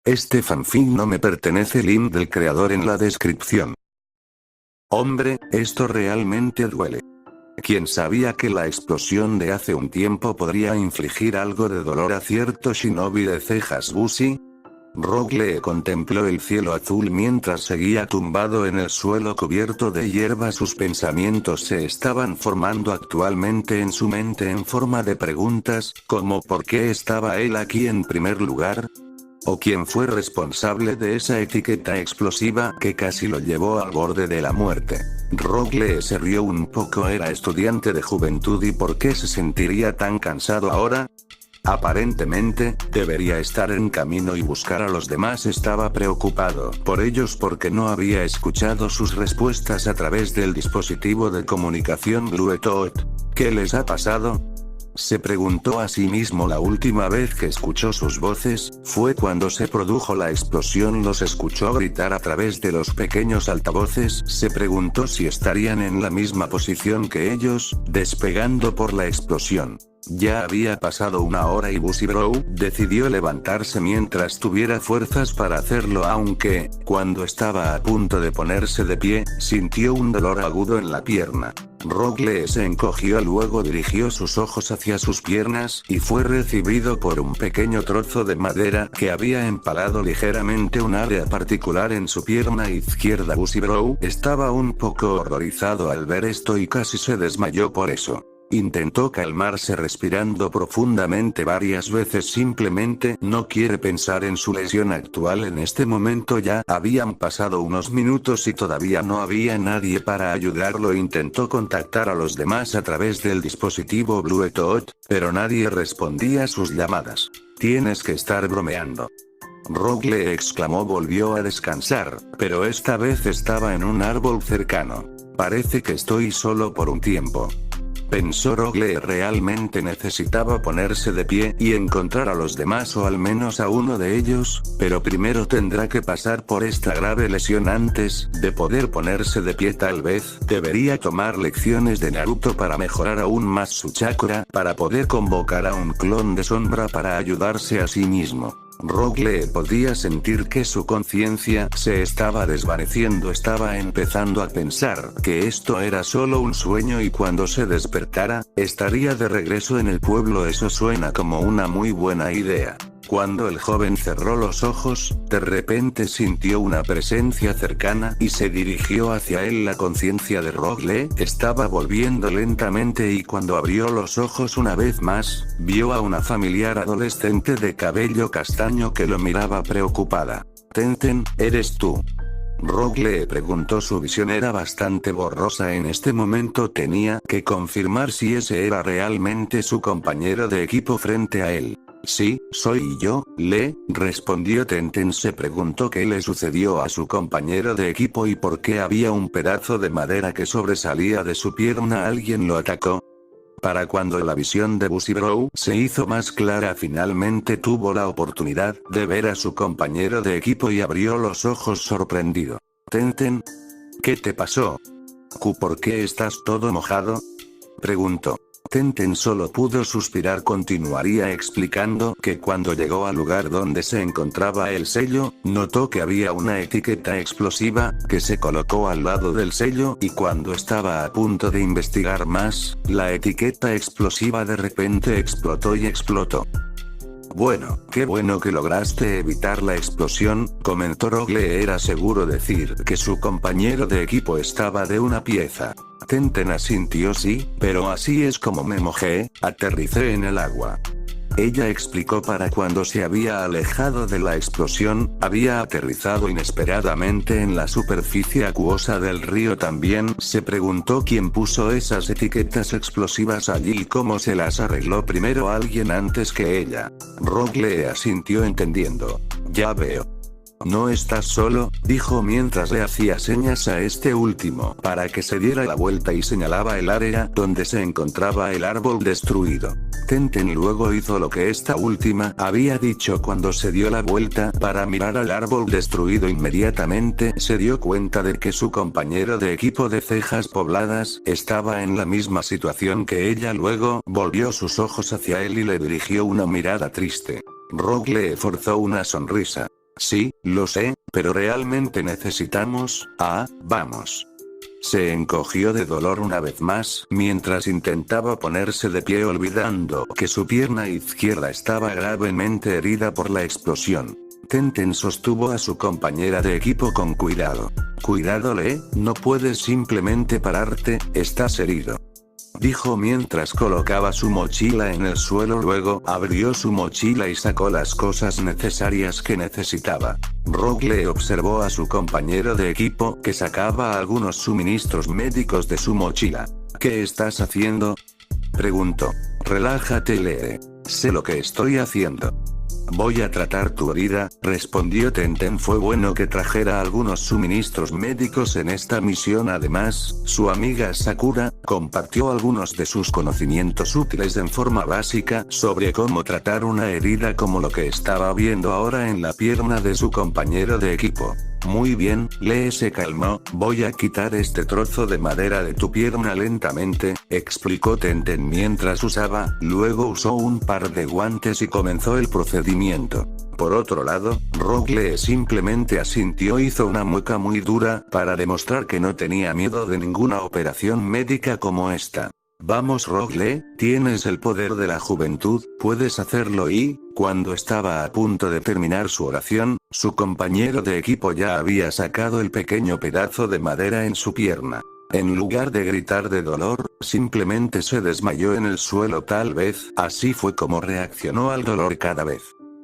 Este fanfic no me pertenece. Link del creador en la descripción. Hombre, esto realmente duele. ¿Quién sabía que la explosión de hace un tiempo podría infligir algo de dolor a cierto shinobi de cejas bushy? Rogue contempló el cielo azul mientras seguía tumbado en el suelo cubierto de hierba. Sus pensamientos se estaban formando actualmente en su mente en forma de preguntas, como ¿por qué estaba él aquí en primer lugar? ¿O quién fue responsable de esa etiqueta explosiva que casi lo llevó al borde de la muerte? Rogue se rió un poco. Era estudiante de juventud y ¿por qué se sentiría tan cansado ahora? Aparentemente, debería estar en camino y buscar a los demás. Estaba preocupado por ellos porque no había escuchado sus respuestas a través del dispositivo de comunicación Bluetooth. ¿Qué les ha pasado? Se preguntó a sí mismo. La última vez que escuchó sus voces, fue cuando se produjo la explosión. Los escuchó gritar a través de los pequeños altavoces. Se preguntó si estarían en la misma posición que ellos, despegando por la explosión. Ya había pasado una hora y Bushiroad decidió levantarse mientras tuviera fuerzas para hacerlo, aunque, cuando estaba a punto de ponerse de pie, sintió un dolor agudo en la pierna. Rogue se encogió, luego dirigió sus ojos hacia sus piernas y fue recibido por un pequeño trozo de madera que había empalado ligeramente un área particular en su pierna izquierda. Bushiroad estaba un poco horrorizado al ver esto y casi se desmayó por eso. Intentó calmarse respirando profundamente varias veces. Simplemente no quiere pensar en su lesión actual en este momento. Ya habían pasado unos minutos y todavía no había nadie para ayudarlo. Intentó contactar a los demás a través del dispositivo Bluetooth, pero nadie respondía a sus llamadas. Tienes que estar bromeando. Rogue exclamó. Volvió a descansar, pero esta vez estaba en un árbol cercano. Parece que estoy solo por un tiempo. Pensó Rogue. Realmente necesitaba ponerse de pie y encontrar a los demás, o al menos a uno de ellos, pero primero tendrá que pasar por esta grave lesión antes de poder ponerse de pie. Tal vez debería tomar lecciones de Naruto para mejorar aún más su chakra, para poder convocar a un clon de sombra para ayudarse a sí mismo. Rogue podía sentir que su conciencia se estaba desvaneciendo. Estaba empezando a pensar que esto era solo un sueño y cuando se despertara, estaría de regreso en el pueblo. Eso suena como una muy buena idea. Cuando el joven cerró los ojos, de repente sintió una presencia cercana y se dirigió hacia él. La conciencia de Rogue estaba volviendo lentamente y cuando abrió los ojos una vez más, vio a una familiar adolescente de cabello castaño que lo miraba preocupada. Tenten, ¿eres tú? Rogue preguntó. Su visión era bastante borrosa en este momento. Tenía que confirmar si ese era realmente su compañero de equipo frente a él. Sí, soy yo, respondió Tenten. Se preguntó qué le sucedió a su compañero de equipo y por qué había un pedazo de madera que sobresalía de su pierna. ¿Alguien lo atacó? Para cuando la visión de Bushiroad se hizo más clara, finalmente tuvo la oportunidad de ver a su compañero de equipo y abrió los ojos sorprendido. Tenten, ¿qué te pasó? ¿Por qué estás todo mojado? Preguntó. Tenten solo pudo suspirar. Continuaría explicando que cuando llegó al lugar donde se encontraba el sello, notó que había una etiqueta explosiva, que se colocó al lado del sello y cuando estaba a punto de investigar más, la etiqueta explosiva de repente explotó y explotó. Bueno, qué bueno que lograste evitar la explosión, comentó Rogue. Era seguro decir que su compañero de equipo estaba de una pieza. Tenten asintió. Sí, pero así es como me mojé, aterricé en el agua. Ella explicó. Para cuando se había alejado de la explosión, había aterrizado inesperadamente en la superficie acuosa del río. También se preguntó quién puso esas etiquetas explosivas allí y cómo se las arregló primero alguien antes que ella. Rogue asintió entendiendo. Ya veo. No estás solo, dijo mientras le hacía señas a este último para que se diera la vuelta y señalaba el área donde se encontraba el árbol destruido. Tenten luego hizo lo que esta última había dicho cuando se dio la vuelta para mirar al árbol destruido. Inmediatamente se dio cuenta de que su compañero de equipo de cejas pobladas estaba en la misma situación que ella. Luego volvió sus ojos hacia él y le dirigió una mirada triste. Rogue forzó una sonrisa. Sí, lo sé, pero realmente necesitamos, vamos. Se encogió de dolor una vez más, mientras intentaba ponerse de pie olvidando que su pierna izquierda estaba gravemente herida por la explosión. Tenten sostuvo a su compañera de equipo con cuidado. Cuidado, Lee, no puedes simplemente pararte, estás herido. Dijo mientras colocaba su mochila en el suelo. Luego abrió su mochila y sacó las cosas necesarias que necesitaba. Rogue le observó a su compañero de equipo que sacaba algunos suministros médicos de su mochila. ¿Qué estás haciendo?, preguntó. Relájate, Lee. Sé lo que estoy haciendo. Voy a tratar tu herida, respondió Tenten. Fue bueno que trajera algunos suministros médicos en esta misión. Además, su amiga Sakura compartió algunos de sus conocimientos útiles en forma básica sobre cómo tratar una herida como lo que estaba viendo ahora en la pierna de su compañero de equipo. Muy bien, Lee se calmó. Voy a quitar este trozo de madera de tu pierna lentamente, explicó Tenten mientras luego usó un par de guantes y comenzó el procedimiento. Por otro lado, Rogue Lee simplemente asintió. Hizo una mueca muy dura para demostrar que no tenía miedo de ninguna operación médica como esta. Vamos, Rogue Lee, tienes el poder de la juventud, puedes hacerlo. Y, cuando estaba a punto de terminar su oración, su compañero de equipo ya había sacado el pequeño pedazo de madera en su pierna. En lugar de gritar de dolor, simplemente se desmayó en el suelo. Tal vez, así fue como reaccionó al dolor cada vez.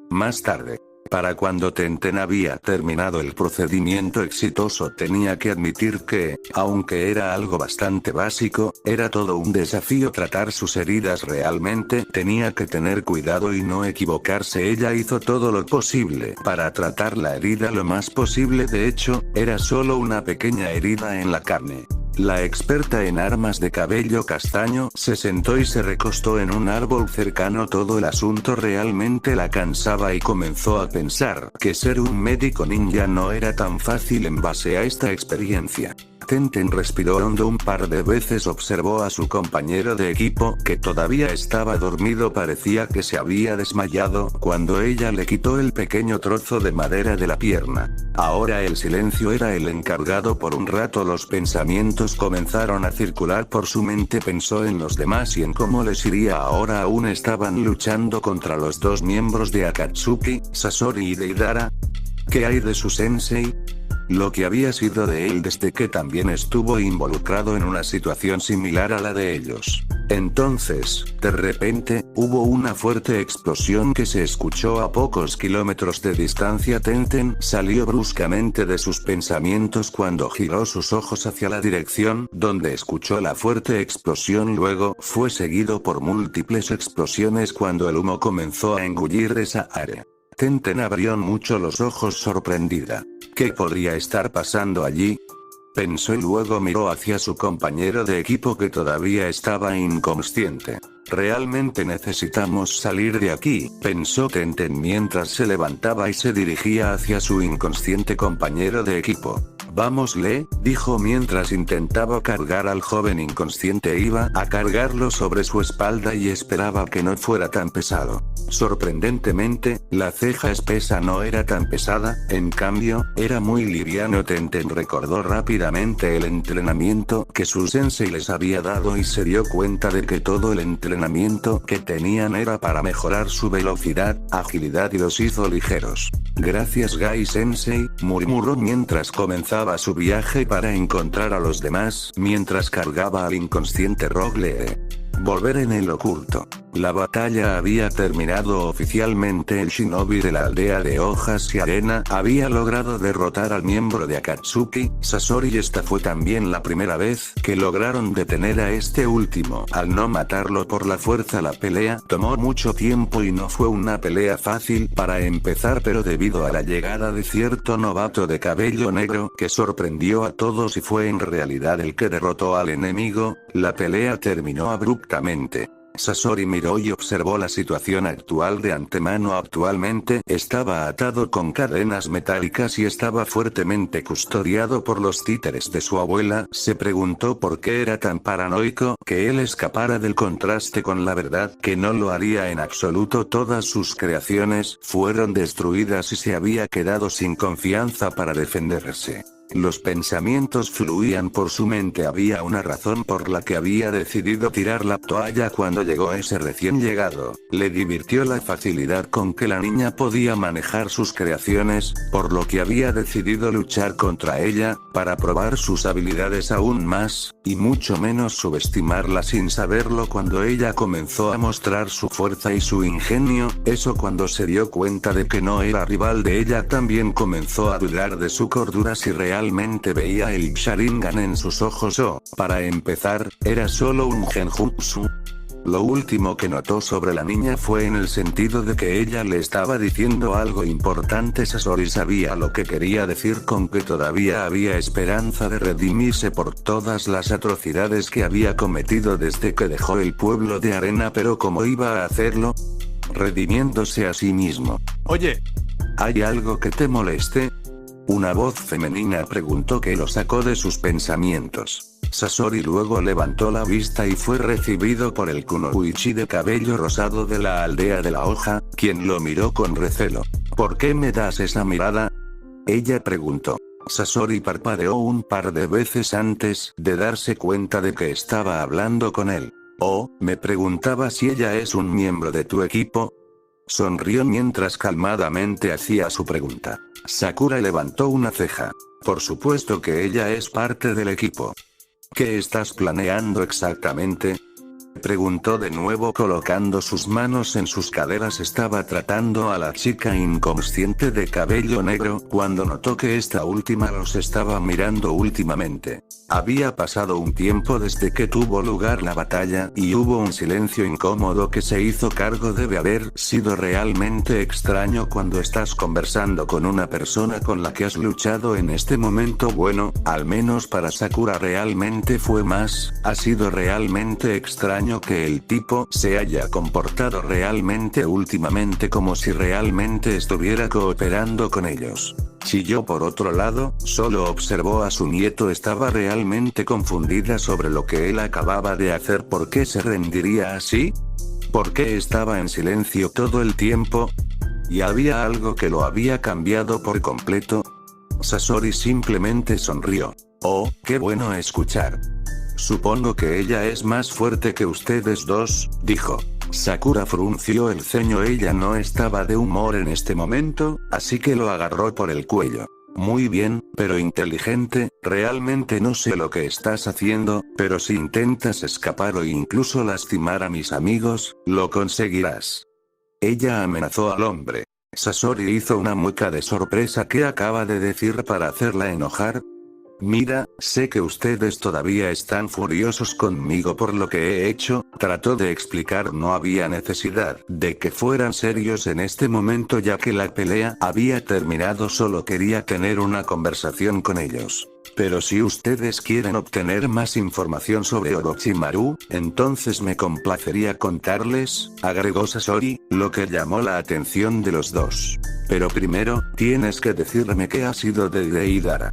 Más tarde, para cuando Tenten había terminado el procedimiento exitoso, tenía que admitir que, aunque era algo bastante básico, era todo un desafío tratar sus heridas. Realmente tenía que tener cuidado y no equivocarse. Ella hizo todo lo posible para tratar la herida lo más posible. De hecho, era solo una pequeña herida en la carne. La experta en armas de cabello castaño se sentó y se recostó en un árbol cercano. Todo el asunto realmente la cansaba y comenzó a pensar que ser un médico ninja no era tan fácil en base a esta experiencia. Tenten respiró hondo un par de veces. Observó a su compañero de equipo que todavía estaba dormido. Parecía que se había desmayado cuando ella le quitó el pequeño trozo de madera de la pierna. Ahora el silencio era el encargado. Por un rato los pensamientos comenzaron a circular por su mente. Pensó en los demás y en cómo les iría ahora. Aún estaban luchando contra los dos miembros de Akatsuki, Sasori y Deidara. ¿Qué hay de su sensei? Lo que había sido de él desde que también estuvo involucrado en una situación similar a la de ellos. Entonces, de repente, hubo una fuerte explosión que se escuchó a pocos kilómetros de distancia. Tenten salió bruscamente de sus pensamientos cuando giró sus ojos hacia la dirección donde escuchó la fuerte explosión. Luego, fue seguido por múltiples explosiones cuando el humo comenzó a engullir esa área. Tenten abrió mucho los ojos sorprendida. ¿Qué podría estar pasando allí?, pensó y luego miró hacia su compañero de equipo que todavía estaba inconsciente. Realmente necesitamos salir de aquí, pensó Tenten mientras se levantaba y se dirigía hacia su inconsciente compañero de equipo. Vamos, Lee, dijo mientras intentaba cargar al joven inconsciente. Iba a cargarlo sobre su espalda y esperaba que no fuera tan pesado. Sorprendentemente, la ceja espesa no era tan pesada, en cambio, era muy liviano. Tenten recordó rápidamente el entrenamiento que su sensei les había dado y se dio cuenta de que todo el entrenamiento que tenían era para mejorar su velocidad, agilidad y los hizo ligeros. Gracias Gai Sensei, murmuró mientras comenzaba su viaje para encontrar a los demás, mientras cargaba al inconsciente Rogue Lee. Volver en el oculto. La batalla había terminado oficialmente. El shinobi de la aldea de hojas y arena había logrado derrotar al miembro de Akatsuki, Sasori, y esta fue también la primera vez que lograron detener a este último. Al no matarlo por la fuerza, la pelea tomó mucho tiempo y no fue una pelea fácil para empezar, pero debido a la llegada de cierto novato de cabello negro que sorprendió a todos y fue en realidad el que derrotó al enemigo, la pelea terminó abruptamente. Sasori miró y observó la situación actual de antemano. Actualmente estaba atado con cadenas metálicas y estaba fuertemente custodiado por los títeres de su abuela. Se preguntó por qué era tan paranoico que él escapara del contraste con la verdad, que no lo haría en absoluto. Todas sus creaciones fueron destruidas y se había quedado sin confianza para defenderse. Los pensamientos fluían por su mente. Había una razón por la que había decidido tirar la toalla cuando llegó ese recién llegado. Le divirtió la facilidad con que la niña podía manejar sus creaciones, por lo que había decidido luchar contra ella, para probar sus habilidades aún más, y mucho menos subestimarla sin saberlo. Cuando ella comenzó a mostrar su fuerza y su ingenio, eso cuando se dio cuenta de que no era rival de ella, también comenzó a dudar de su cordura, si realmente veía el Sharingan en sus ojos o, para empezar, era solo un genjutsu. Lo último que notó sobre la niña fue en el sentido de que ella le estaba diciendo algo importante. Sasori sabía lo que quería decir con que todavía había esperanza de redimirse por todas las atrocidades que había cometido desde que dejó el pueblo de arena, pero ¿cómo iba a hacerlo? Redimiéndose a sí mismo. Oye, ¿hay algo que te moleste? Una voz femenina preguntó, que lo sacó de sus pensamientos. Sasori luego levantó la vista y fue recibido por el kunoichi de cabello rosado de la aldea de la hoja, quien lo miró con recelo. ¿Por qué me das esa mirada? Ella preguntó. Sasori parpadeó un par de veces antes de darse cuenta de que estaba hablando con él. Oh, me preguntaba si ella es un miembro de tu equipo. Sonrió mientras calmadamente hacía su pregunta. Sakura levantó una ceja. Por supuesto que ella es parte del equipo. ¿Qué estás planeando exactamente? Preguntó de nuevo colocando sus manos en sus caderas. Estaba tratando a la chica inconsciente de cabello negro cuando notó que esta última los estaba mirando últimamente. Había pasado un tiempo desde que tuvo lugar la batalla y hubo un silencio incómodo que se hizo cargo. Debe haber sido realmente extraño cuando estás conversando con una persona con la que has luchado en este momento. Bueno, al menos para Sakura realmente fue más. Ha sido realmente extraño que el tipo se haya comportado realmente últimamente como si realmente estuviera cooperando con ellos. Chilló por otro lado, solo observó a su nieto. Estaba realmente confundida sobre lo que él acababa de hacer. ¿Por qué se rendiría así? ¿Por qué estaba en silencio todo el tiempo? ¿Y había algo que lo había cambiado por completo? Sasori simplemente sonrió. Oh, qué bueno escuchar. Supongo que ella es más fuerte que ustedes dos, dijo. Sakura frunció el ceño. Ella no estaba de humor en este momento, así que lo agarró por el cuello. Muy bien, pero inteligente. Realmente no sé lo que estás haciendo, pero si intentas escapar o incluso lastimar a mis amigos, lo conseguirás. Ella amenazó al hombre. Sasori hizo una mueca de sorpresa. ¿Qué acaba de decir para hacerla enojar? Mira, sé que ustedes todavía están furiosos conmigo por lo que he hecho, trató de explicar. No había necesidad de que fueran serios en este momento ya que la pelea había terminado. Solo quería tener una conversación con ellos. Pero si ustedes quieren obtener más información sobre Orochimaru, entonces me complacería contarles, agregó Sasori, lo que llamó la atención de los dos. Pero primero, tienes que decirme qué ha sido de Deidara.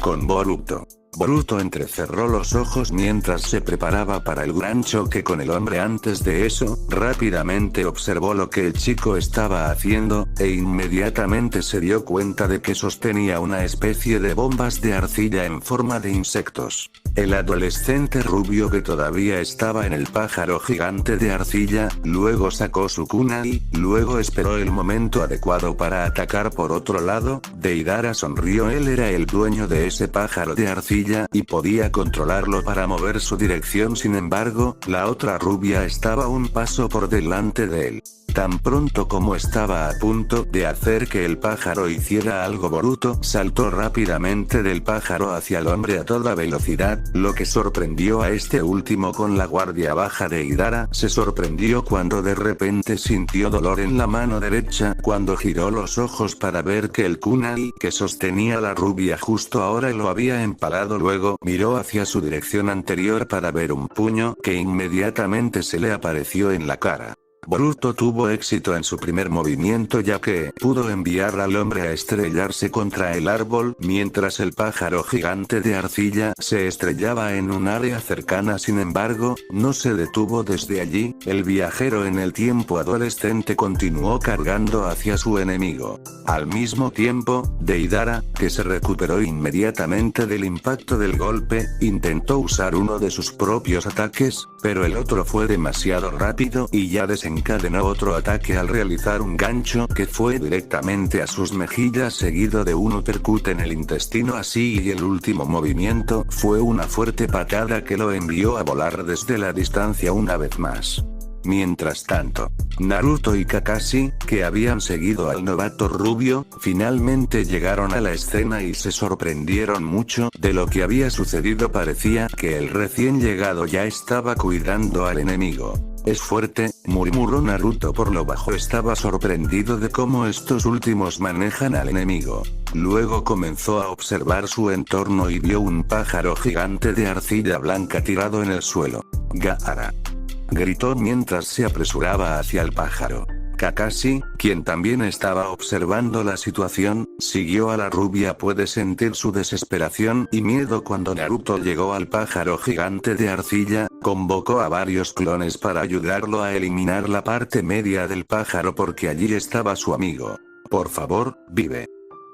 Con Boruto. Boruto entrecerró los ojos mientras se preparaba para el gran choque con el hombre. Antes de eso, rápidamente observó lo que el chico estaba haciendo, e inmediatamente se dio cuenta de que sostenía una especie de bombas de arcilla en forma de insectos. El adolescente rubio que todavía estaba en el pájaro gigante de arcilla, luego sacó su kunai, luego esperó el momento adecuado para atacar. Por otro lado, Deidara sonrió. Él era el dueño de ese pájaro de arcilla y podía controlarlo para mover su dirección. Sin embargo, la otra rubia estaba un paso por delante de él. Tan pronto como estaba a punto de hacer que el pájaro hiciera algo, Boruto saltó rápidamente del pájaro hacia el hombre a toda velocidad, lo que sorprendió a este último. Con la guardia baja de Idara, se sorprendió cuando de repente sintió dolor en la mano derecha. Cuando giró los ojos para ver que el kunai que sostenía la rubia justo ahora lo había empalado, luego miró hacia su dirección anterior para ver un puño que inmediatamente se le apareció en la cara. Boruto tuvo éxito en su primer movimiento, ya que pudo enviar al hombre a estrellarse contra el árbol mientras el pájaro gigante de arcilla se estrellaba en un área cercana. Sin embargo, no se detuvo desde allí. El viajero en el tiempo adolescente continuó cargando hacia su enemigo. Al mismo tiempo, Deidara, que se recuperó inmediatamente del impacto del golpe, intentó usar uno de sus propios ataques, pero el otro fue demasiado rápido y ya desencadenó otro ataque al realizar un gancho que fue directamente a sus mejillas, seguido de un uppercut en el intestino. Así, y el último movimiento fue una fuerte patada que lo envió a volar desde la distancia una vez más. Mientras tanto, Naruto y Kakashi, que habían seguido al novato rubio, finalmente llegaron a la escena y se sorprendieron mucho de lo que había sucedido. Parecía que el recién llegado ya estaba cuidando al enemigo. Es fuerte, murmuró Naruto por lo bajo. Estaba sorprendido de cómo estos últimos manejan al enemigo. Luego comenzó a observar su entorno y vio un pájaro gigante de arcilla blanca tirado en el suelo. Gaara, gritó mientras se apresuraba hacia el pájaro. Kakashi, quien también estaba observando la situación, siguió a la rubia. Puede sentir su desesperación y miedo cuando Naruto llegó al pájaro gigante de arcilla. Convocó a varios clones para ayudarlo a eliminar la parte media del pájaro porque allí estaba su amigo. Por favor, vive.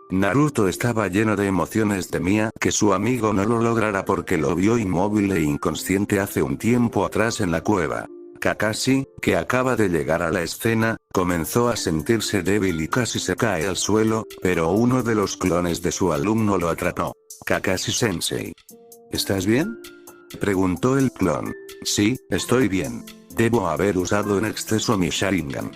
Naruto estaba lleno de emociones. Temía que su amigo no lo lograra porque lo vio inmóvil e inconsciente hace un tiempo atrás en la cueva. Kakashi, que acaba de llegar a la escena, comenzó a sentirse débil y casi se cae al suelo, pero uno de los clones de su alumno lo atrapó. Kakashi-sensei, ¿estás bien?, preguntó el clon. Sí, estoy bien. Debo haber usado en exceso mi Sharingan.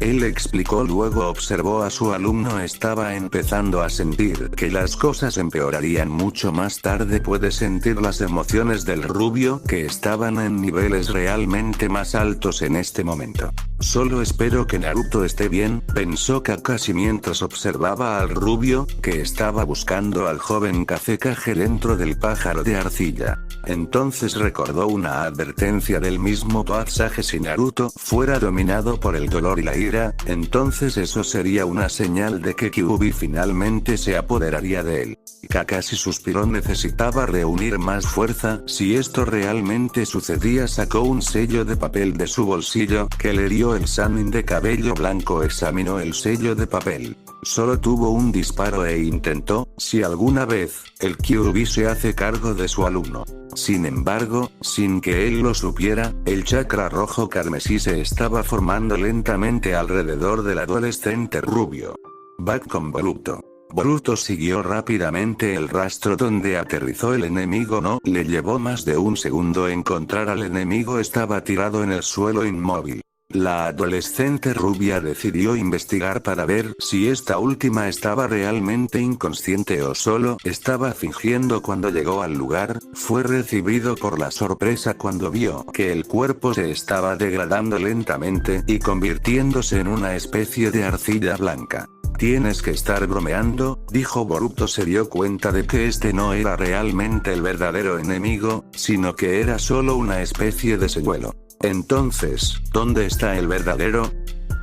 Él explicó. Luego observó a su alumno. Estaba empezando a sentir que las cosas empeorarían mucho más tarde. Puede sentir las emociones del rubio, que estaban en niveles realmente más altos en este momento. Solo espero que Naruto esté bien, pensó Kakashi mientras observaba al rubio, que estaba buscando al joven Kazekage dentro del pájaro de arcilla. Entonces recordó una advertencia del mismo Tsuchikage: si Naruto fuera dominado por el dolor y la ira, entonces eso sería una señal de que Kyuubi finalmente se apoderaría de él. Kakashi suspiró. Necesitaba reunir más fuerza. Si esto realmente sucedía, sacó un sello de papel de su bolsillo, que le dio el Sannin de cabello blanco. Examinó el sello de papel. Solo tuvo un disparo e intentó, si alguna vez, el Kyuubi se hace cargo de su alumno. Sin embargo, sin que él lo supiera, el chakra rojo carmesí se estaba formando lentamente alrededor del adolescente rubio. Back con Boruto. Boruto siguió rápidamente el rastro donde aterrizó el enemigo. No le llevó más de un segundo encontrar al enemigo. Estaba tirado en el suelo inmóvil. La adolescente rubia decidió investigar para ver si esta última estaba realmente inconsciente o solo estaba fingiendo. Cuando llegó al lugar, fue recibido por la sorpresa cuando vio que el cuerpo se estaba degradando lentamente y convirtiéndose en una especie de arcilla blanca. Tienes que estar bromeando, dijo Boruto. Se dio cuenta de que este no era realmente el verdadero enemigo, sino que era solo una especie de señuelo. Entonces, ¿dónde está el verdadero?,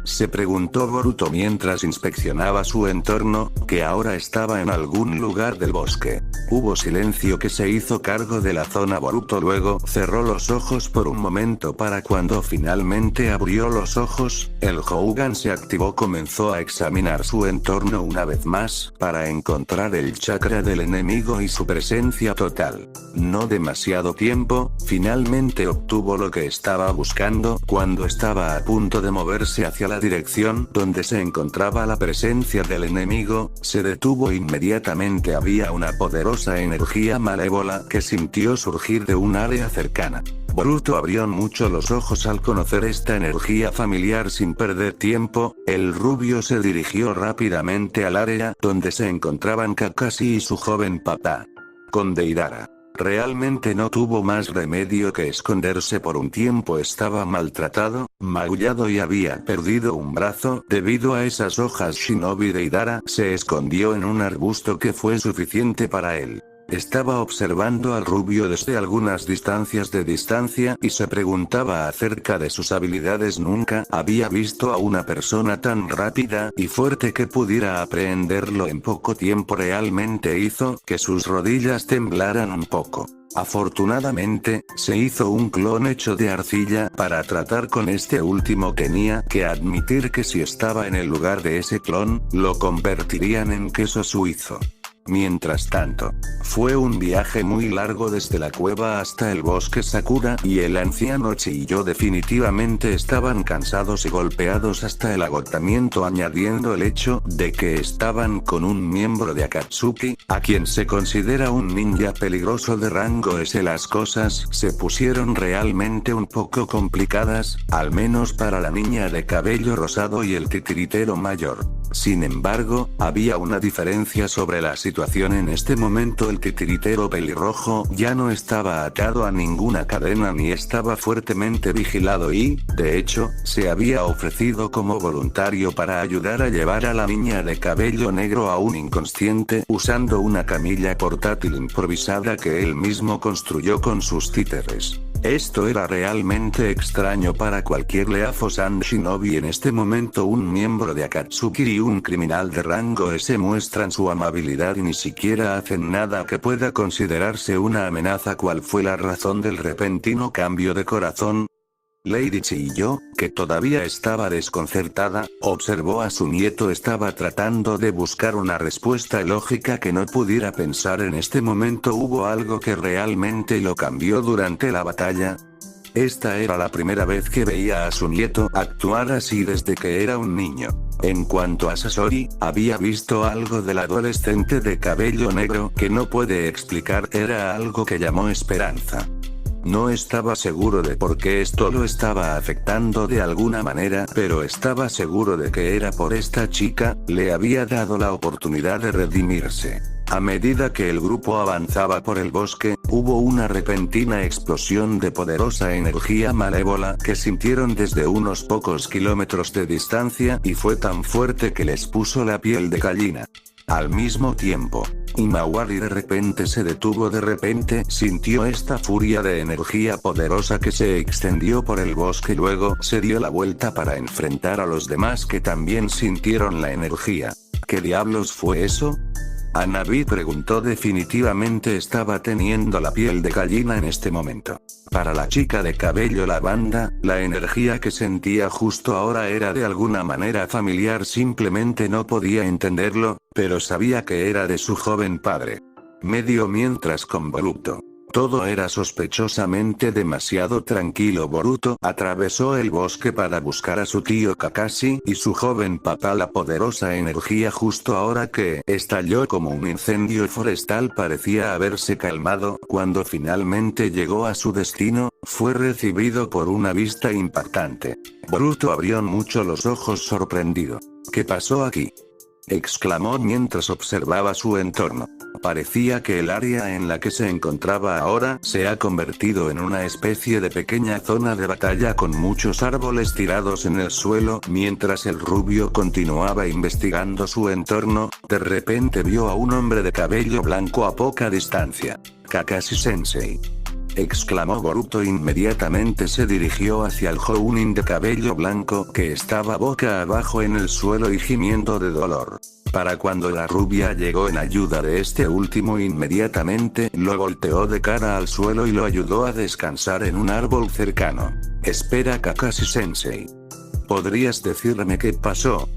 se preguntó Boruto mientras inspeccionaba su entorno, que ahora estaba en algún lugar del bosque. Hubo silencio que se hizo cargo de la zona. Boruto luego cerró los ojos por un momento para cuando finalmente abrió los ojos, el Hougan se activó. Comenzó a examinar su entorno una vez más, para encontrar el chakra del enemigo y su presencia total. No demasiado tiempo, finalmente obtuvo lo que estaba buscando. Cuando estaba a punto de moverse hacia la dirección donde se encontraba la presencia del enemigo, se detuvo inmediatamente. Había una poderosa energía malévola que sintió surgir de un área cercana. Boruto abrió mucho los ojos al conocer esta energía familiar. Sin perder tiempo, el rubio se dirigió rápidamente al área donde se encontraban Kakashi y su joven papá. Con Deidara. Realmente no tuvo más remedio que esconderse por un tiempo. Estaba maltratado, magullado y había perdido un brazo. Debido a esas hojas, Shinobi Deidara se escondió en un arbusto que fue suficiente para él. Estaba observando al rubio desde algunas distancias de distancia y se preguntaba acerca de sus habilidades. Nunca había visto a una persona tan rápida y fuerte que pudiera aprehenderlo en poco tiempo. Realmente hizo que sus rodillas temblaran un poco. Afortunadamente, se hizo un clon hecho de arcilla para tratar con este último. Tenía que admitir que si estaba en el lugar de ese clon, lo convertirían en queso suizo. Mientras tanto, fue un viaje muy largo desde la cueva hasta el bosque Sakura y el anciano Chiyo definitivamente estaban cansados y golpeados hasta el agotamiento, añadiendo el hecho de que estaban con un miembro de Akatsuki, a quien se considera un ninja peligroso de rango S. Las cosas se pusieron realmente un poco complicadas, al menos para la niña de cabello rosado y el titiritero mayor. Sin embargo, había una diferencia sobre la situación en este momento. El titiritero pelirrojo ya no estaba atado a ninguna cadena ni estaba fuertemente vigilado y, de hecho, se había ofrecido como voluntario para ayudar a llevar a la niña de cabello negro aún inconsciente usando una camilla portátil improvisada que él mismo construyó con sus títeres. Esto era realmente extraño para cualquier Leafo-san Shinobi. En este momento un miembro de Akatsuki y un criminal de rango S muestran su amabilidad y ni siquiera hacen nada que pueda considerarse una amenaza. ¿Cuál fue la razón del repentino cambio de corazón? Lady Chiyo, que todavía estaba desconcertada, observó a su nieto. Estaba tratando de buscar una respuesta lógica que no pudiera pensar en este momento. ¿Hubo algo que realmente lo cambió durante la batalla? Esta era la primera vez que veía a su nieto actuar así desde que era un niño. En cuanto a Sasori, había visto algo del adolescente de cabello negro que no puede explicar. Era algo que llamó esperanza. No estaba seguro de por qué esto lo estaba afectando de alguna manera, pero estaba seguro de que era por esta chica. Le había dado la oportunidad de redimirse. A medida que el grupo avanzaba por el bosque, hubo una repentina explosión de poderosa energía malévola que sintieron desde unos pocos kilómetros de distancia y fue tan fuerte que les puso la piel de gallina. Al mismo tiempo, Imawari de repente se detuvo. De repente sintió esta furia de energía poderosa que se extendió por el bosque. Luego se dio la vuelta para enfrentar a los demás que también sintieron la energía. ¿Qué diablos fue eso? Hanabi preguntó. Definitivamente estaba teniendo la piel de gallina en este momento. Para la chica de cabello lavanda, la energía que sentía justo ahora era de alguna manera familiar. Simplemente no podía entenderlo, pero sabía que era de su joven padre. Mientras con Boruto. Todo era sospechosamente demasiado tranquilo. Boruto atravesó el bosque para buscar a su tío Kakashi y su joven papá. La poderosa energía justo ahora que estalló como un incendio forestal parecía haberse calmado. Cuando finalmente llegó a su destino, fue recibido por una vista impactante. Boruto abrió mucho los ojos sorprendido. ¿Qué pasó aquí?, exclamó mientras observaba su entorno. Parecía que el área en la que se encontraba ahora se ha convertido en una especie de pequeña zona de batalla con muchos árboles tirados en el suelo. Mientras el rubio continuaba investigando su entorno, de repente vio a un hombre de cabello blanco a poca distancia. Kakashi-sensei, exclamó Boruto. Inmediatamente se dirigió hacia el Jounin de cabello blanco que estaba boca abajo en el suelo y gimiendo de dolor. Para cuando la rubia llegó en ayuda de este último, inmediatamente lo volteó de cara al suelo y lo ayudó a descansar en un árbol cercano. Espera, Kakashi-sensei. ¿Podrías decirme qué pasó?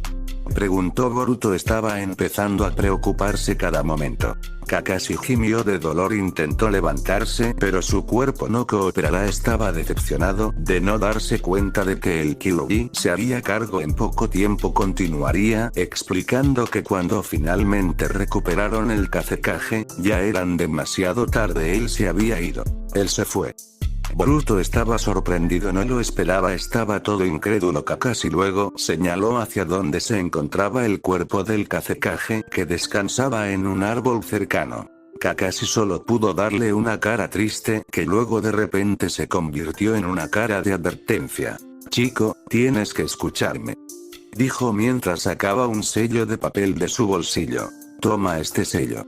Preguntó Boruto. Estaba empezando a preocuparse cada momento. Kakashi gimió de dolor. Intentó levantarse, pero su cuerpo no cooperará. Estaba decepcionado de no darse cuenta de que el Kyuubi se haría cargo en poco tiempo. Continuaría explicando que cuando finalmente recuperaron el Kazekage, ya eran demasiado tarde. Él se había ido. Él se fue. Boruto estaba sorprendido, no lo esperaba, estaba todo incrédulo. Kakashi luego señaló hacia donde se encontraba el cuerpo del Kazekage, que descansaba en un árbol cercano. Kakashi solo pudo darle una cara triste, que luego de repente se convirtió en una cara de advertencia. Chico, tienes que escucharme, dijo mientras sacaba un sello de papel de su bolsillo. Toma este sello.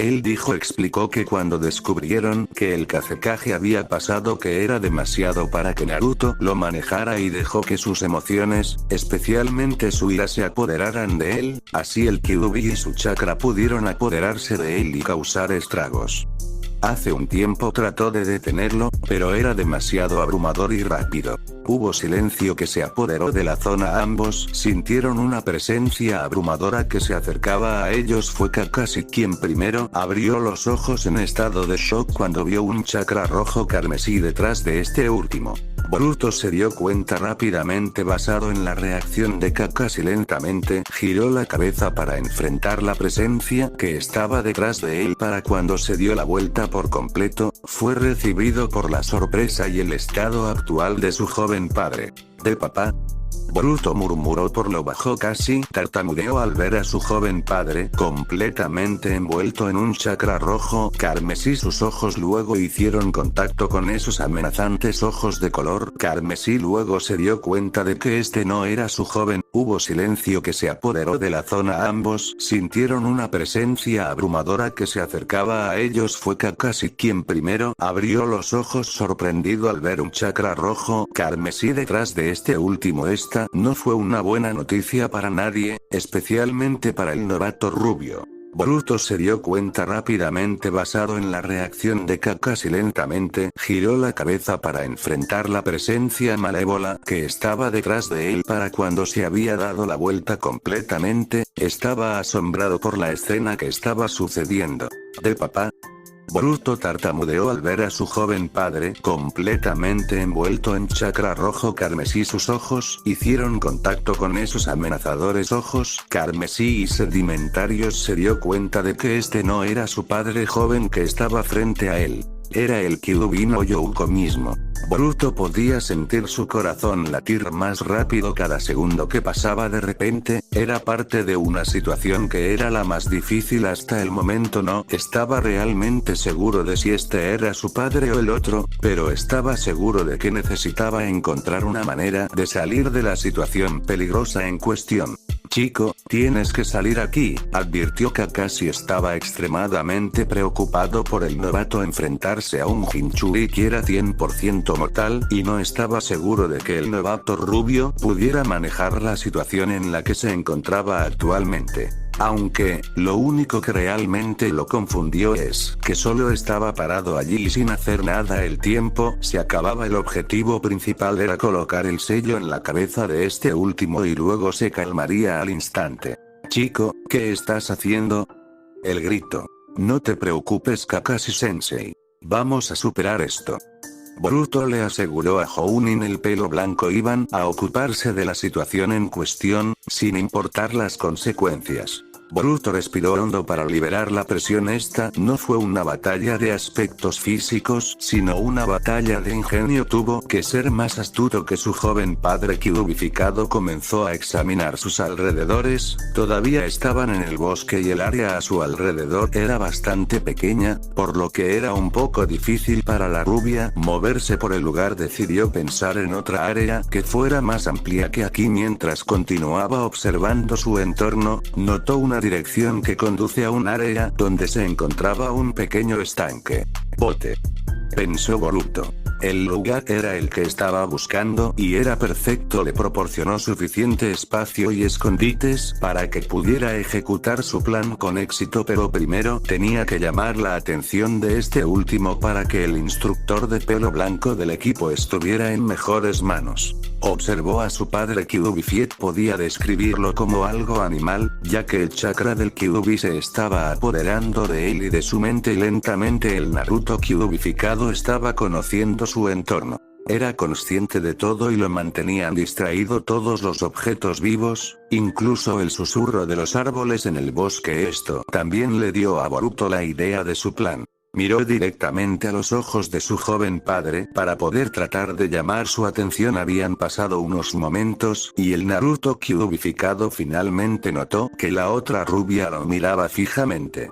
Él explicó que cuando descubrieron que el Kazekage había pasado, que era demasiado para que Naruto lo manejara y dejó que sus emociones, especialmente su ira, se apoderaran de él, así el Kyuubi y su chakra pudieron apoderarse de él y causar estragos. Hace un tiempo trató de detenerlo, pero era demasiado abrumador y rápido. Hubo silencio que se apoderó de la zona. Ambos sintieron una presencia abrumadora que se acercaba a ellos. Fue Kakashi quien primero abrió los ojos en estado de shock cuando vio un chakra rojo carmesí detrás de este último. Boruto se dio cuenta rápidamente. Basado en la reacción de Kakashi, lentamente giró la cabeza para enfrentar la presencia que estaba detrás de él. Para cuando se dio la vuelta por completo, fue recibido por la sorpresa y el estado actual de su joven padre. ¿De papá? Boruto murmuró por lo bajo, casi tartamudeó al ver a su joven padre completamente envuelto en un chakra rojo carmesí. Sus ojos luego hicieron contacto con esos amenazantes ojos de color carmesí. Luego se dio cuenta de que este no era su joven. Hubo silencio que se apoderó de la zona. Ambos sintieron una presencia abrumadora que se acercaba a ellos. Fue Kakashi quien primero abrió los ojos, sorprendido al ver un chakra rojo carmesí detrás de este último. Esta no fue una buena noticia para nadie, especialmente para el novato rubio. Boruto se dio cuenta rápidamente. Basado en la reacción de Kakashi, lentamente giró la cabeza para enfrentar la presencia malévola que estaba detrás de él. Para cuando se había dado la vuelta completamente, estaba asombrado por la escena que estaba sucediendo. ¿De papá? Boruto tartamudeó al ver a su joven padre completamente envuelto en chakra rojo carmesí. Sus ojos hicieron contacto con esos amenazadores ojos carmesí y sedimentarios. Se dio cuenta de que este no era su padre joven que estaba frente a él. Era el Kyuubi no Youko mismo. Boruto podía sentir su corazón latir más rápido cada segundo que pasaba. De repente, era parte de una situación que era la más difícil hasta el momento. No estaba realmente seguro de si este era su padre o el otro, pero estaba seguro de que necesitaba encontrar una manera de salir de la situación peligrosa en cuestión. Chico, tienes que salir aquí, advirtió Kakashi. Estaba extremadamente preocupado por el novato enfrentarse a un Jinchuriki que era 100% mortal, y no estaba seguro de que el novato rubio pudiera manejar la situación en la que se encontraba actualmente. Aunque, lo único que realmente lo confundió es que solo estaba parado allí sin hacer nada. El tiempo se acababa. El objetivo principal era colocar el sello en la cabeza de este último y luego se calmaría al instante. Chico, ¿qué estás haciendo? El grito. No te preocupes, Kakashi-sensei. Vamos a superar esto. Boruto le aseguró a Jounin. El pelo blanco iban a ocuparse de la situación en cuestión, sin importar las consecuencias. Boruto respiró hondo para liberar la presión. Esta no fue una batalla de aspectos físicos, sino una batalla de ingenio. Tuvo que ser más astuto que su joven padre Kyuubificado. Comenzó a examinar sus alrededores. Todavía estaban en el bosque y el área a su alrededor era bastante pequeña, por lo que era un poco difícil para la rubia moverse por el lugar. Decidió pensar en otra área que fuera más amplia que aquí. Mientras continuaba observando su entorno, notó una dirección que conduce a un área donde se encontraba un pequeño estanque. Bote, pensó Boruto. El lugar era el que estaba buscando y era perfecto, le proporcionó suficiente espacio y escondites para que pudiera ejecutar su plan con éxito, pero primero tenía que llamar la atención de este último para que el instructor de pelo blanco del equipo estuviera en mejores manos. Observó a su padre Kyuubi. Fiet podía describirlo como algo animal, ya que el chakra del Kyuubi se estaba apoderando de él y de su mente. Lentamente el Naruto Kyuubificado estaba conociendo su entorno. Era consciente de todo y lo mantenían distraído todos los objetos vivos, incluso el susurro de los árboles en el bosque. Esto también le dio a Boruto la idea de su plan. Miró directamente a los ojos de su joven padre para poder tratar de llamar su atención. Habían pasado unos momentos y el Naruto Kyuubificado finalmente notó que la otra rubia lo miraba fijamente.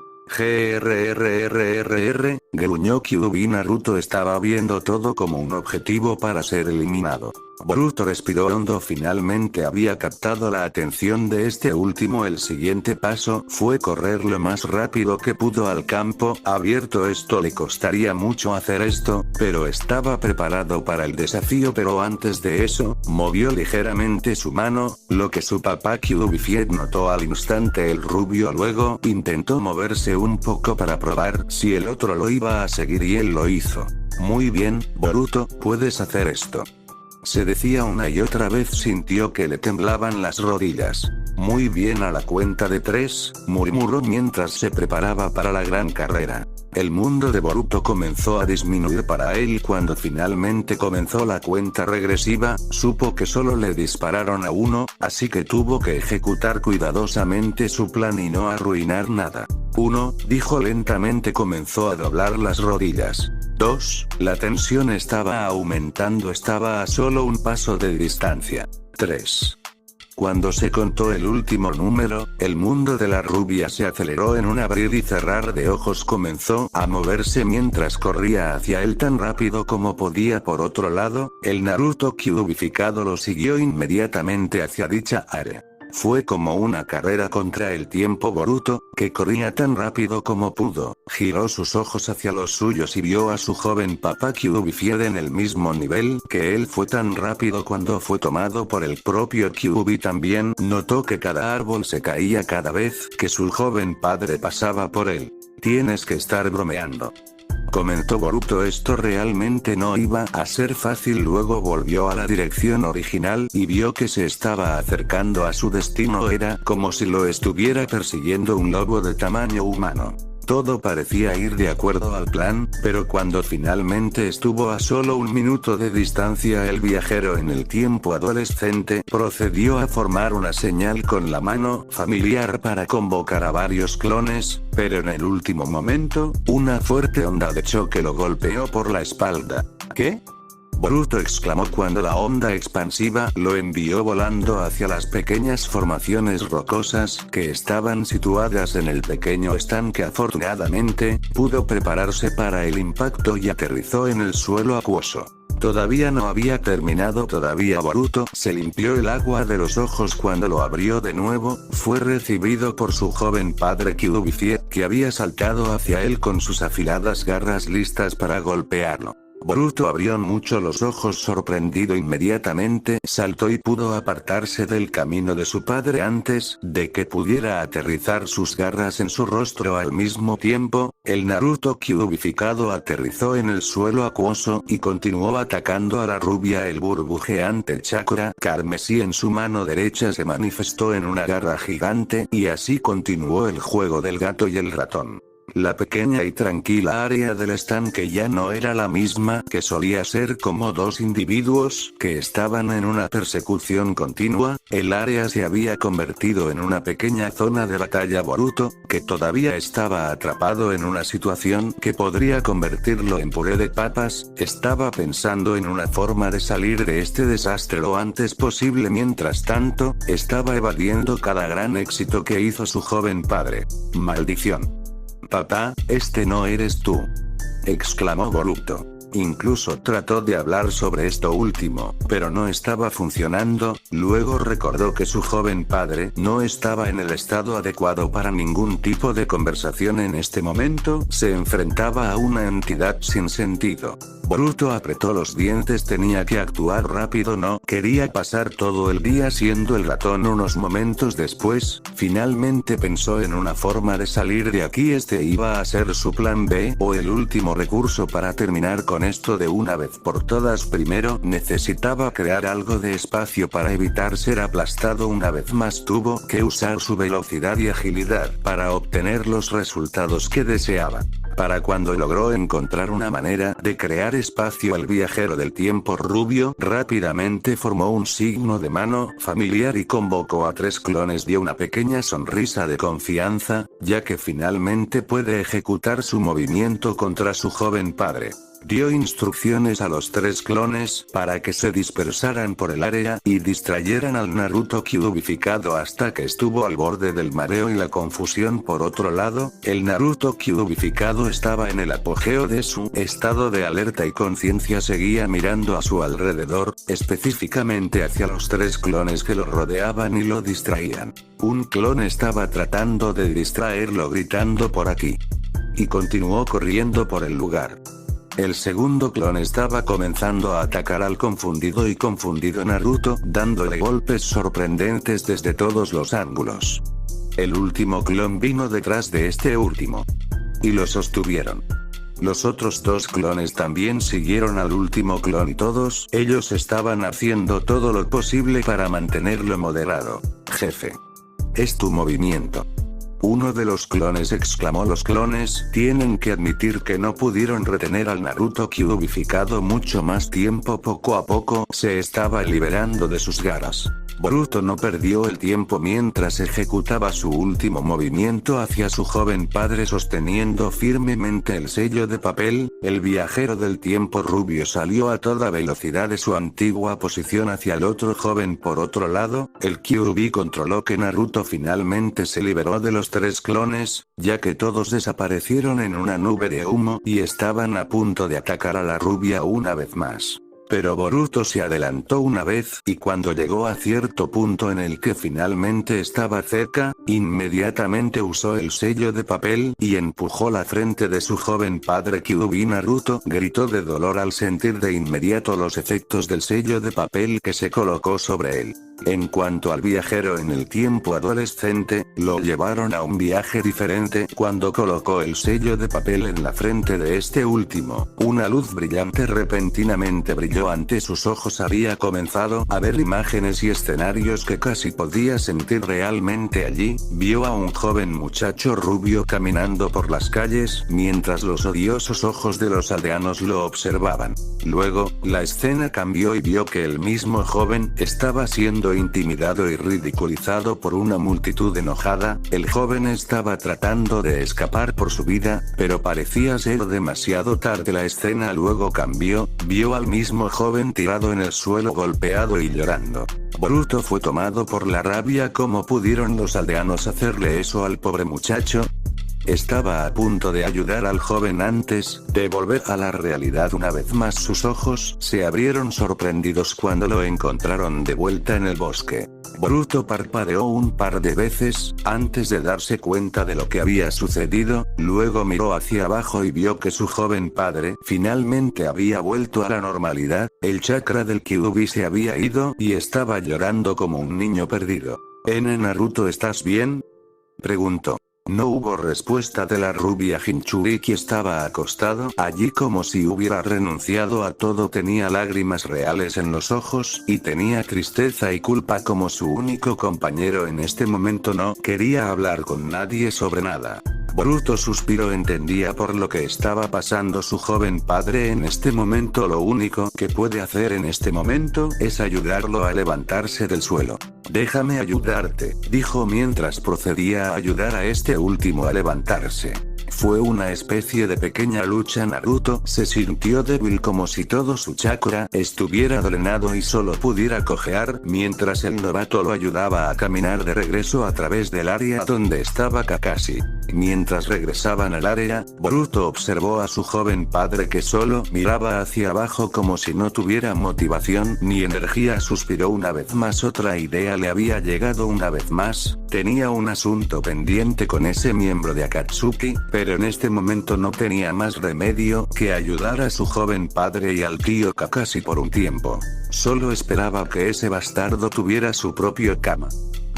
Gruñó Kyuubi. Naruto estaba viendo todo como un objetivo para ser eliminado. Boruto respiró hondo. Finalmente había captado la atención de este último. El siguiente paso fue correr lo más rápido que pudo al campo abierto. Esto le costaría mucho hacer esto, pero estaba preparado para el desafío. Pero antes de eso, movió ligeramente su mano, lo que su papá Kyuubi Fiet notó al instante. El rubio luego intentó moverse un poco para probar si el otro lo iba a seguir y él lo hizo. Muy bien, Boruto, puedes hacer esto. Se decía una y otra vez. Sintió que le temblaban las rodillas. Muy bien, a la cuenta de 3, murmuró mientras se preparaba para la gran carrera. El mundo de Boruto comenzó a disminuir para él. Cuando finalmente comenzó la cuenta regresiva, supo que solo le dispararon a uno, así que tuvo que ejecutar cuidadosamente su plan y no arruinar nada. 1, dijo lentamente. Comenzó a doblar las rodillas. 2, la tensión estaba aumentando. Estaba a solo un paso de distancia. 3. Cuando se contó el último número, el mundo de la rubia se aceleró. En un abrir y cerrar de ojos comenzó a moverse mientras corría hacia él tan rápido como podía. Por otro lado, el Naruto Kyuubificado lo siguió inmediatamente hacia dicha área. Fue como una carrera contra el tiempo. Boruto, que corría tan rápido como pudo, giró sus ojos hacia los suyos y vio a su joven papá Kyuubi Fiet en el mismo nivel que él. Fue tan rápido cuando fue tomado por el propio Kyuubi. También notó que cada árbol se caía cada vez que su joven padre pasaba por él. Tienes que estar bromeando, comentó Boruto. Esto realmente no iba a ser fácil. Luego volvió a la dirección original y vio que se estaba acercando a su destino. Era como si lo estuviera persiguiendo un lobo de tamaño humano. Todo parecía ir de acuerdo al plan, pero cuando finalmente estuvo a solo un minuto de distancia, el viajero en el tiempo adolescente procedió a formar una señal con la mano familiar para convocar a varios clones, pero en el último momento, una fuerte onda de choque lo golpeó por la espalda. ¿Qué? Boruto exclamó cuando la onda expansiva lo envió volando hacia las pequeñas formaciones rocosas que estaban situadas en el pequeño estanque. Afortunadamente, pudo prepararse para el impacto y aterrizó en el suelo acuoso. Todavía no había terminado. Boruto se limpió el agua de los ojos. Cuando lo abrió de nuevo, fue recibido por su joven padre Kyuubi Fiet, que había saltado hacia él con sus afiladas garras listas para golpearlo. Boruto abrió mucho los ojos sorprendido. Inmediatamente saltó y pudo apartarse del camino de su padre antes de que pudiera aterrizar sus garras en su rostro. Al mismo tiempo, el Naruto Kyuubificado aterrizó en el suelo acuoso y continuó atacando a la rubia. El burbujeante chakra carmesí en su mano derecha se manifestó en una garra gigante y así continuó el juego del gato y el ratón. La pequeña y tranquila área del estanque ya no era la misma que solía ser. Como dos individuos que estaban en una persecución continua, el área se había convertido en una pequeña zona de batalla. Boruto, que todavía estaba atrapado en una situación que podría convertirlo en puré de papas, estaba pensando en una forma de salir de este desastre lo antes posible. Mientras tanto, estaba evadiendo cada gran éxito que hizo su joven padre. Maldición. Papá, este no eres tú, exclamó Boruto. Incluso trató de hablar sobre esto último, pero no estaba funcionando. Luego recordó que su joven padre no estaba en el estado adecuado para ningún tipo de conversación en este momento. Se enfrentaba a una entidad sin sentido. Boruto apretó los dientes, tenía que actuar rápido, no quería pasar todo el día siendo el ratón. Unos momentos después, finalmente pensó en una forma de salir de aquí. Este iba a ser su plan B, o el último recurso para terminar con esto de una vez por todas. Primero, necesitaba crear algo de espacio para evitar ser aplastado una vez más. Tuvo que usar su velocidad y agilidad para obtener los resultados que deseaba. Para cuando logró encontrar una manera de crear espacio, el viajero del tiempo rubio rápidamente formó un signo de mano familiar y convocó a 3 clones. Dio una pequeña sonrisa de confianza, ya que finalmente puede ejecutar su movimiento contra su joven padre. Dio instrucciones a los 3 clones para que se dispersaran por el área y distrayeran al Naruto cubificado hasta que estuvo al borde del mareo y la confusión. Por otro lado, el Naruto cubificado estaba en el apogeo de su estado de alerta y conciencia. Seguía mirando a su alrededor, específicamente hacia los 3 clones que lo rodeaban y lo distraían. Un clon estaba tratando de distraerlo gritando "por aquí", y continuó corriendo por el lugar. El segundo clon estaba comenzando a atacar al confundido y confundido Naruto, dándole golpes sorprendentes desde todos los ángulos. El último clon vino detrás de este último y lo sostuvieron. Los otros 2 clones también siguieron al último clon y todos ellos estaban haciendo todo lo posible para mantenerlo moderado. "Jefe, es tu movimiento". Uno de los clones exclamó. Los clones tienen que admitir que no pudieron retener al Naruto cubificado mucho más tiempo. Poco a poco se estaba liberando de sus garras. Boruto no perdió el tiempo mientras ejecutaba su último movimiento hacia su joven padre sosteniendo firmemente el sello de papel. El viajero del tiempo rubio salió a toda velocidad de su antigua posición hacia el otro joven. Por otro lado, el QB controló que Naruto finalmente se liberó de los 3 clones, ya que todos desaparecieron en una nube de humo y estaban a punto de atacar a la rubia una vez más. Pero Boruto se adelantó una vez, y cuando llegó a cierto punto en el que finalmente estaba cerca, inmediatamente usó el sello de papel y empujó la frente de su joven padre QB. Naruto gritó de dolor al sentir de inmediato los efectos del sello de papel que se colocó sobre él. En cuanto al viajero en el tiempo adolescente, lo llevaron a un viaje diferente. Cuando colocó el sello de papel en la frente de este último, una luz brillante repentinamente brilló ante sus ojos. Había comenzado a ver imágenes y escenarios que casi podía sentir realmente allí. Vio a un joven muchacho rubio caminando por las calles, mientras los odiosos ojos de los aldeanos lo observaban. Luego, la escena cambió y vio que el mismo joven estaba siendo intimidado y ridiculizado por una multitud enojada. El joven estaba tratando de escapar por su vida, pero parecía ser demasiado tarde. La escena luego cambió, vio al mismo joven tirado en el suelo golpeado y llorando. Boruto fue tomado por la rabia. ¿Cómo pudieron los aldeanos hacerle eso al pobre muchacho? Estaba a punto de ayudar al joven antes de volver a la realidad. Una vez más sus ojos se abrieron sorprendidos cuando lo encontraron de vuelta en el bosque. Boruto parpadeó un par de veces, antes de darse cuenta de lo que había sucedido. Luego miró hacia abajo y vio que su joven padre finalmente había vuelto a la normalidad. El chakra del Kyuubi se había ido y estaba llorando como un niño perdido. Naruto, ¿estás bien?, preguntó. No hubo respuesta de la rubia. Jinchuriki estaba acostado allí como si hubiera renunciado a todo. Tenía lágrimas reales en los ojos, y tenía tristeza y culpa como su único compañero en este momento. No quería hablar con nadie sobre nada. Boruto suspiró. Entendía por lo que estaba pasando su joven padre en este momento. Lo único que puede hacer en este momento es ayudarlo a levantarse del suelo. Déjame ayudarte, dijo mientras procedía a ayudar a este último a levantarse. Fue una especie de pequeña lucha. Naruto se sintió débil, como si todo su chakra estuviera drenado y solo pudiera cojear, mientras el novato lo ayudaba a caminar de regreso a través del área donde estaba Kakashi. Mientras regresaban al área, Boruto observó a su joven padre que solo miraba hacia abajo como si no tuviera motivación ni energía. Suspiró una vez más. Otra idea le había llegado una vez más. Tenía un asunto pendiente con ese miembro de Akatsuki, pero pero en este momento no tenía más remedio que ayudar a su joven padre y al tío Kakashi por un tiempo. Solo esperaba que ese bastardo tuviera su propio kama.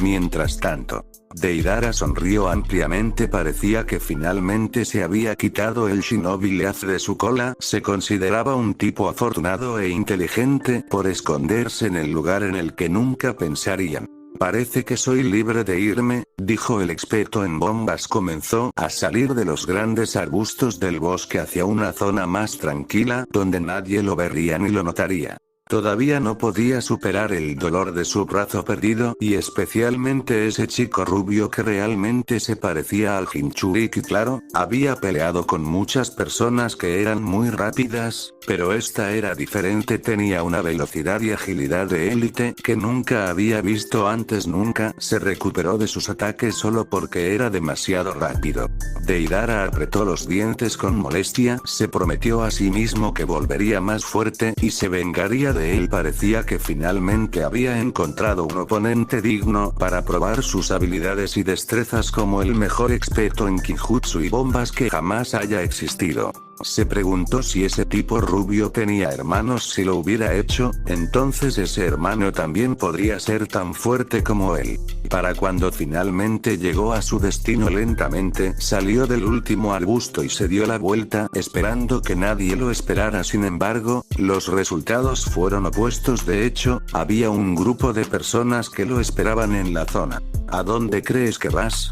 Mientras tanto, Deidara sonrió ampliamente, parecía que finalmente se había quitado el shinobi leaf de su cola, se consideraba un tipo afortunado e inteligente por esconderse en el lugar en el que nunca pensarían. Parece que soy libre de irme, dijo el experto en bombas. Comenzó a salir de los grandes arbustos del bosque hacia una zona más tranquila, donde nadie lo vería ni lo notaría. Todavía no podía superar el dolor de su brazo perdido, y especialmente ese chico rubio que realmente se parecía al Jinchuriki. Claro, había peleado con muchas personas que eran muy rápidas, pero esta era diferente, tenía una velocidad y agilidad de élite que nunca había visto antes. Nunca se recuperó de sus ataques solo porque era demasiado rápido. Deidara apretó los dientes con molestia, se prometió a sí mismo que volvería más fuerte y se vengaría de él. Parecía que finalmente había encontrado un oponente digno para probar sus habilidades y destrezas como el mejor experto en Kinjutsu y bombas que jamás haya existido. Se preguntó si ese tipo rubio tenía hermanos. Si lo hubiera hecho, entonces ese hermano también podría ser tan fuerte como él. Para cuando finalmente llegó a su destino, lentamente salió del último arbusto y se dio la vuelta, esperando que nadie lo esperara. Sin embargo, los resultados fueron opuestos. De hecho, había un grupo de personas que lo esperaban en la zona. ¿A dónde crees que vas?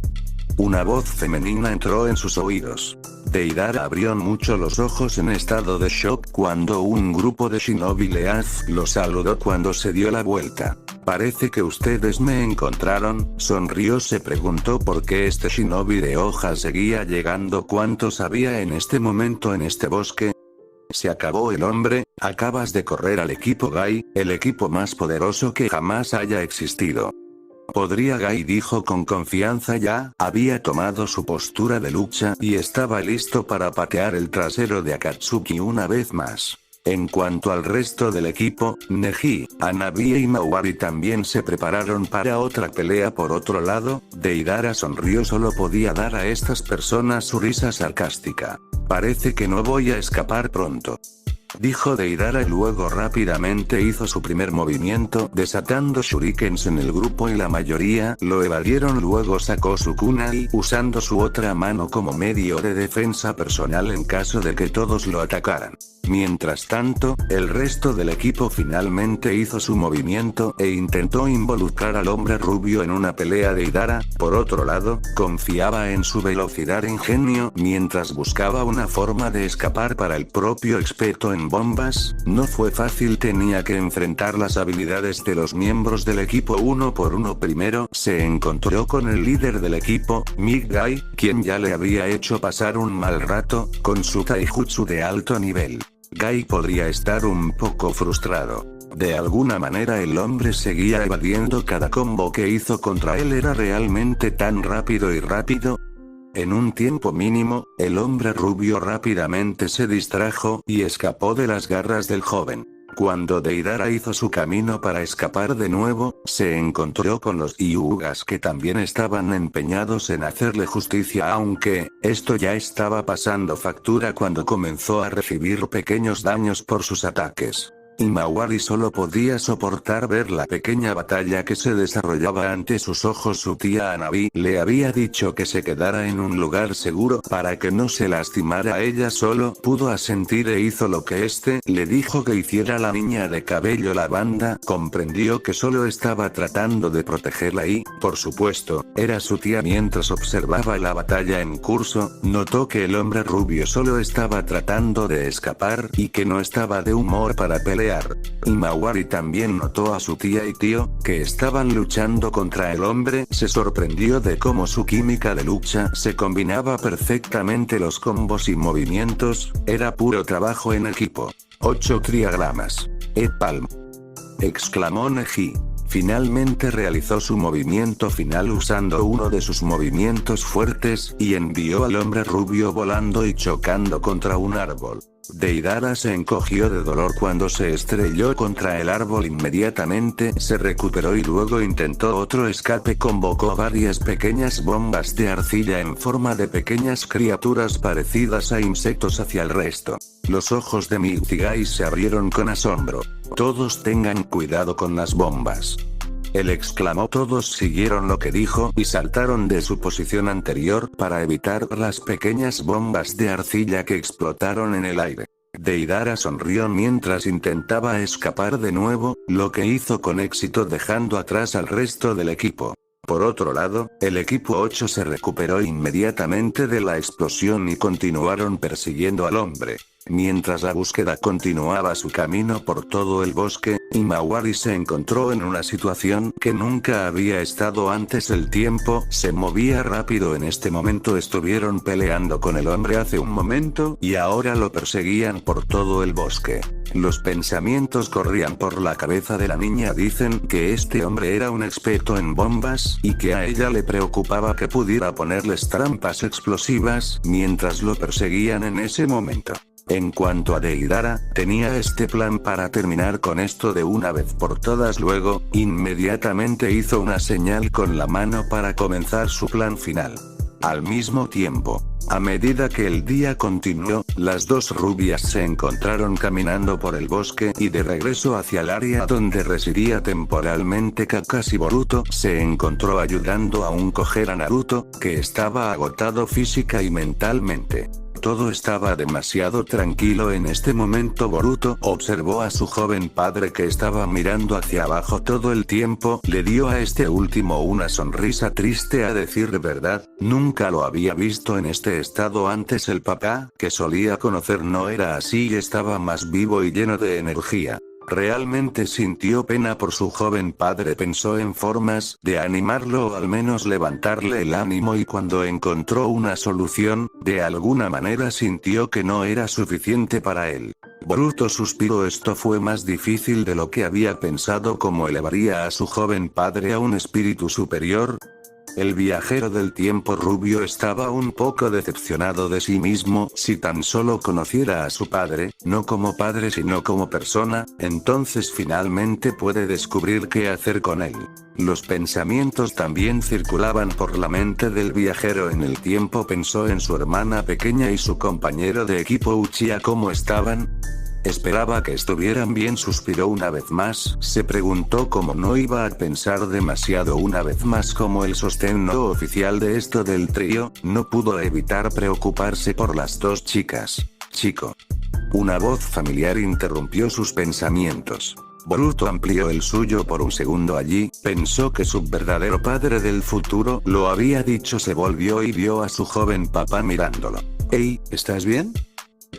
Una voz femenina entró en sus oídos. Deidara abrió mucho los ojos en estado de shock cuando un grupo de shinobi leaf lo saludó cuando se dio la vuelta. Parece que ustedes me encontraron, sonrió. Se preguntó por qué este shinobi de hojas seguía llegando. ¿Cuántos había en este momento en este bosque? Se acabó el hombre, acabas de correr al equipo Gai, el equipo más poderoso que jamás haya existido. Podría, Gai dijo con confianza. Ya había tomado su postura de lucha y estaba listo para patear el trasero de Akatsuki una vez más. En cuanto al resto del equipo, Neji, Hanabi y Mauari también se prepararon para otra pelea. Por otro lado, Deidara sonrió. Solo podía dar a estas personas su risa sarcástica. Parece que no voy a escapar pronto, dijo Deidara, y luego rápidamente hizo su primer movimiento, desatando shurikens en el grupo y la mayoría lo evadieron. Luego sacó su kunai, usando su otra mano como medio de defensa personal en caso de que todos lo atacaran. Mientras tanto, el resto del equipo finalmente hizo su movimiento e intentó involucrar al hombre rubio en una pelea. Deidara, por otro lado, confiaba en su velocidad e ingenio mientras buscaba una forma de escapar. Para el propio experto en bombas, no fue fácil, tenía que enfrentar las habilidades de los miembros del equipo uno por uno. Primero, se encontró con el líder del equipo, Gai, quien ya le había hecho pasar un mal rato con su taijutsu de alto nivel. Gai podría estar un poco frustrado. De alguna manera el hombre seguía evadiendo cada combo que hizo contra él. Era realmente tan rápido y rápido. En un tiempo mínimo, el hombre rubio rápidamente se distrajo y escapó de las garras del joven. Cuando Deidara hizo su camino para escapar de nuevo, se encontró con los Hyugas, que también estaban empeñados en hacerle justicia, aunque esto ya estaba pasando factura cuando comenzó a recibir pequeños daños por sus ataques. Y Mauari solo podía soportar ver la pequeña batalla que se desarrollaba ante sus ojos. Su tía Hanabi le había dicho que se quedara en un lugar seguro para que no se lastimara. Ella solo pudo asentir e hizo lo que le dijo que hiciera. La niña de cabello lavanda comprendió que solo estaba tratando de protegerla y, por supuesto, era su tía. Mientras observaba la batalla en curso, notó que el hombre rubio solo estaba tratando de escapar y que no estaba de humor para pelear. Y Mauari también notó a su tía y tío, que estaban luchando contra el hombre. Se sorprendió de cómo su química de lucha se combinaba perfectamente. Los combos y movimientos, era puro trabajo en equipo. 8 triagramas. Palm, exclamó Neji. Finalmente realizó su movimiento final usando uno de sus movimientos fuertes, y envió al hombre rubio volando y chocando contra un árbol. Deidara se encogió de dolor cuando se estrelló contra el árbol. Inmediatamente se recuperó y luego intentó otro escape. Convocó varias pequeñas bombas de arcilla en forma de pequeñas criaturas parecidas a insectos hacia el resto. Los ojos de Michigai se abrieron con asombro. Todos tengan cuidado con las bombas. Él exclamó. Todos siguieron lo que dijo y saltaron de su posición anterior para evitar las pequeñas bombas de arcilla que explotaron en el aire. Deidara sonrió mientras intentaba escapar de nuevo, lo que hizo con éxito dejando atrás al resto del equipo. Por otro lado, el equipo 8 se recuperó inmediatamente de la explosión y continuaron persiguiendo al hombre. Mientras la búsqueda continuaba su camino por todo el bosque, Himawari se encontró en una situación que nunca había estado antes. El tiempo se movía rápido. En este momento estuvieron peleando con el hombre hace un momento y ahora lo perseguían por todo el bosque. Los pensamientos corrían por la cabeza de la niña. Dicen que este hombre era un experto en bombas y que a ella le preocupaba que pudiera ponerles trampas explosivas mientras lo perseguían en ese momento. En cuanto a Deidara, tenía este plan para terminar con esto de una vez por todas. Luego, inmediatamente hizo una señal con la mano para comenzar su plan final. Al mismo tiempo, a medida que el día continuó, las dos rubias se encontraron caminando por el bosque y de regreso hacia el área donde residía temporalmente Kakashi. Boruto se encontró ayudando a coger a Naruto, que estaba agotado física y mentalmente. Todo estaba demasiado tranquilo en este momento. Boruto observó a su joven padre que estaba mirando hacia abajo todo el tiempo. Le dio a este último una sonrisa triste. A decir verdad, nunca lo había visto en este estado antes. El papá que solía conocer no era así y estaba más vivo y lleno de energía. Realmente sintió pena por su joven padre. Pensó en formas de animarlo o al menos levantarle el ánimo, y cuando encontró una solución, de alguna manera sintió que no era suficiente para él. Boruto suspiró. Esto fue más difícil de lo que había pensado. ¿Cómo elevaría a su joven padre a un espíritu superior? El viajero del tiempo rubio estaba un poco decepcionado de sí mismo. Si tan solo conociera a su padre, no como padre sino como persona, entonces finalmente puede descubrir qué hacer con él. Los pensamientos también circulaban por la mente del viajero en el tiempo. Pensó en su hermana pequeña y su compañero de equipo Uchiha. ¿Cómo estaban? Esperaba que estuvieran bien. Suspiró una vez más. Se preguntó cómo no iba a pensar demasiado una vez más. Como el sostén no oficial de esto del trío, no pudo evitar preocuparse por las dos chicas. Chico. Una voz familiar interrumpió sus pensamientos. Boruto amplió el suyo por un segundo. Allí, pensó que su verdadero padre del futuro lo había dicho. Se volvió y vio a su joven papá mirándolo. «Hey, ¿estás bien?»,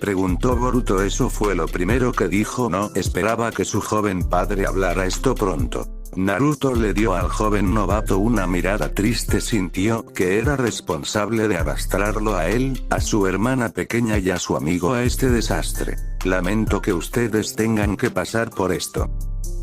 preguntó Boruto. Eso fue lo primero que dijo. No esperaba que su joven padre hablara esto pronto. Naruto le dio al joven novato una mirada triste. Sintió que era responsable de arrastrarlo a él, a su hermana pequeña y a su amigo a este desastre. «Lamento que ustedes tengan que pasar por esto»,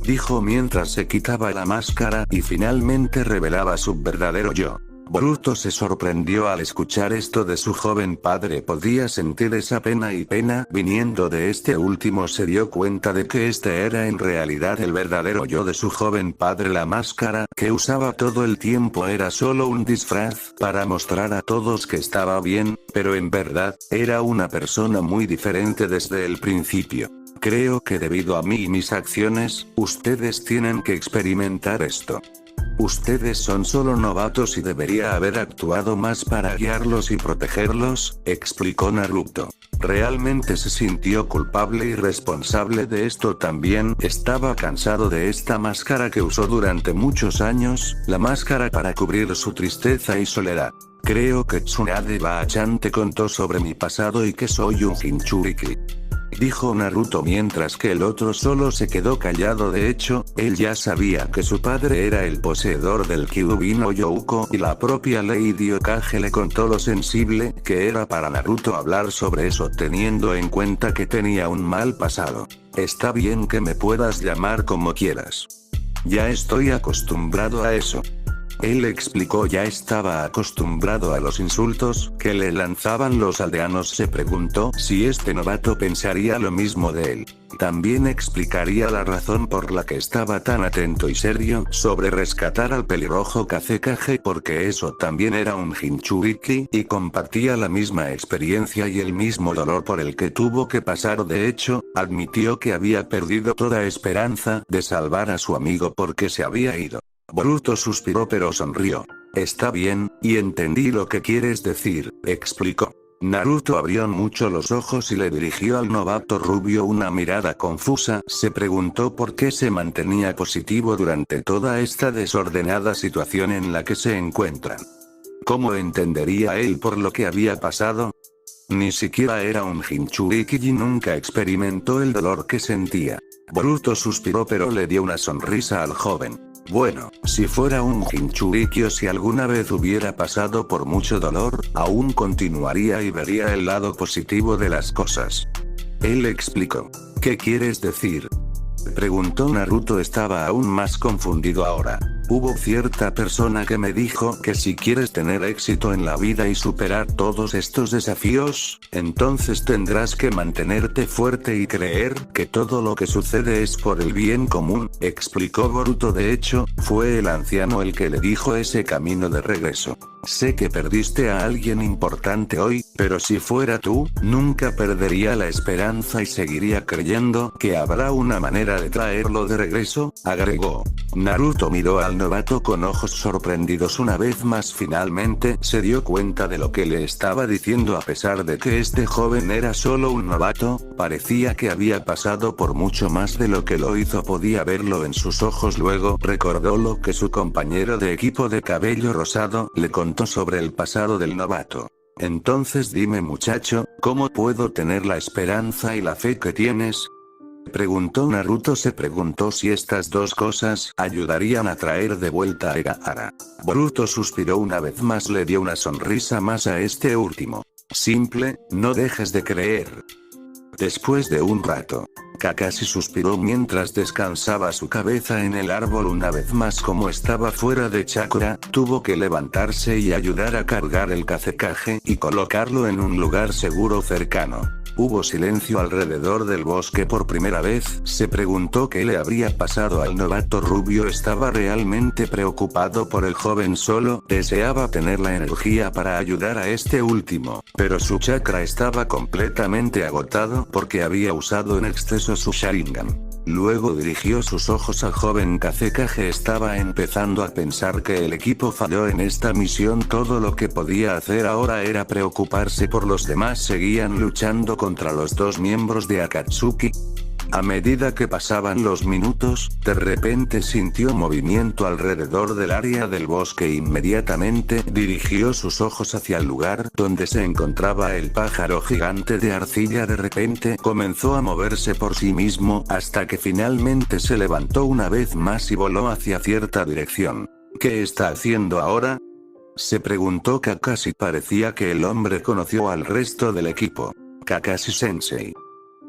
dijo mientras se quitaba la máscara y finalmente revelaba su verdadero yo. Boruto se sorprendió al escuchar esto de su joven padre. Podía sentir esa pena y pena viniendo de este último. Se dio cuenta de que este era en realidad el verdadero yo de su joven padre. La máscara que usaba todo el tiempo era solo un disfraz para mostrar a todos que estaba bien, pero en verdad, era una persona muy diferente desde el principio. Creo que debido a mí y mis acciones, ustedes tienen que experimentar esto. Ustedes son solo novatos y debería haber actuado más para guiarlos y protegerlos, explicó Naruto. Realmente se sintió culpable y responsable de esto también. Estaba cansado de esta máscara que usó durante muchos años, la máscara para cubrir su tristeza y soledad. Creo que Tsunade Baa-chan te contó sobre mi pasado y que soy un Jinchuriki, dijo Naruto mientras que el otro solo se quedó callado. De hecho, él ya sabía que su padre era el poseedor del Kyuubi no Youko y la propia Lady Hokage le contó lo sensible que era para Naruto hablar sobre eso teniendo en cuenta que tenía un mal pasado. Está bien que me puedas llamar como quieras. Ya estoy acostumbrado a eso. Él explicó ya estaba acostumbrado a los insultos que le lanzaban los aldeanos. Se preguntó si este novato pensaría lo mismo de él. También explicaría la razón por la que estaba tan atento y serio sobre rescatar al pelirrojo Kazekage, porque eso también era un Jinchuriki y compartía la misma experiencia y el mismo dolor por el que tuvo que pasar. De hecho, admitió que había perdido toda esperanza de salvar a su amigo porque se había ido. Boruto suspiró pero sonrió. Está bien, y entendí lo que quieres decir, explicó. Naruto abrió mucho los ojos y le dirigió al novato rubio una mirada confusa. Se preguntó por qué se mantenía positivo durante toda esta desordenada situación en la que se encuentran. ¿Cómo entendería él por lo que había pasado? Ni siquiera era un Jinchuriki y nunca experimentó el dolor que sentía. Boruto suspiró pero le dio una sonrisa al joven. Bueno, si fuera un Jinchuriki o si alguna vez hubiera pasado por mucho dolor, aún continuaría y vería el lado positivo de las cosas. Él explicó. ¿Qué quieres decir?, preguntó Naruto. Estaba aún más confundido ahora. Hubo cierta persona que me dijo que si quieres tener éxito en la vida y superar todos estos desafíos, entonces tendrás que mantenerte fuerte y creer que todo lo que sucede es por el bien común, explicó Boruto. De hecho, fue el anciano el que le dijo ese camino de regreso. Sé que perdiste a alguien importante hoy, pero si fuera tú, nunca perdería la esperanza y seguiría creyendo que habrá una manera de traerlo de regreso, agregó. Naruto miró al novato con ojos sorprendidos una vez más. Finalmente se dio cuenta de lo que le estaba diciendo. A pesar de que este joven era solo un novato, parecía que había pasado por mucho más de lo que lo hizo. Podía verlo en sus ojos. Luego recordó lo que su compañero de equipo de cabello rosado le contó sobre el pasado del novato. Entonces dime, muchacho, ¿cómo puedo tener la esperanza y la fe que tienes?, preguntó Naruto. Se preguntó si estas dos cosas ayudarían a traer de vuelta a Gaara. Boruto suspiró una vez más. Le dio una sonrisa más a este último. Simple, no dejes de creer. Después de un rato, Kakashi suspiró mientras descansaba su cabeza en el árbol. Una vez más, como estaba fuera de chakra, tuvo que levantarse y ayudar a cargar el Kazekage y colocarlo en un lugar seguro cercano. Hubo silencio alrededor del bosque por primera vez. Se preguntó qué le habría pasado al novato rubio. Estaba realmente preocupado por el joven. Solo deseaba tener la energía para ayudar a este último, pero su chakra estaba completamente agotado porque había usado en exceso su Sharingan. Luego dirigió sus ojos al joven Kazekage. Estaba empezando a pensar que el equipo falló en esta misión. Todo lo que podía hacer ahora era preocuparse por los demás. Seguían luchando contra los dos miembros de Akatsuki. A medida que pasaban los minutos, de repente sintió movimiento alrededor del área del bosque. Inmediatamente dirigió sus ojos hacia el lugar donde se encontraba el pájaro gigante de arcilla. De repente comenzó a moverse por sí mismo, hasta que finalmente se levantó una vez más y voló hacia cierta dirección. ¿Qué está haciendo ahora?, se preguntó Kakashi. Parecía que el hombre conoció al resto del equipo. Kakashi-sensei.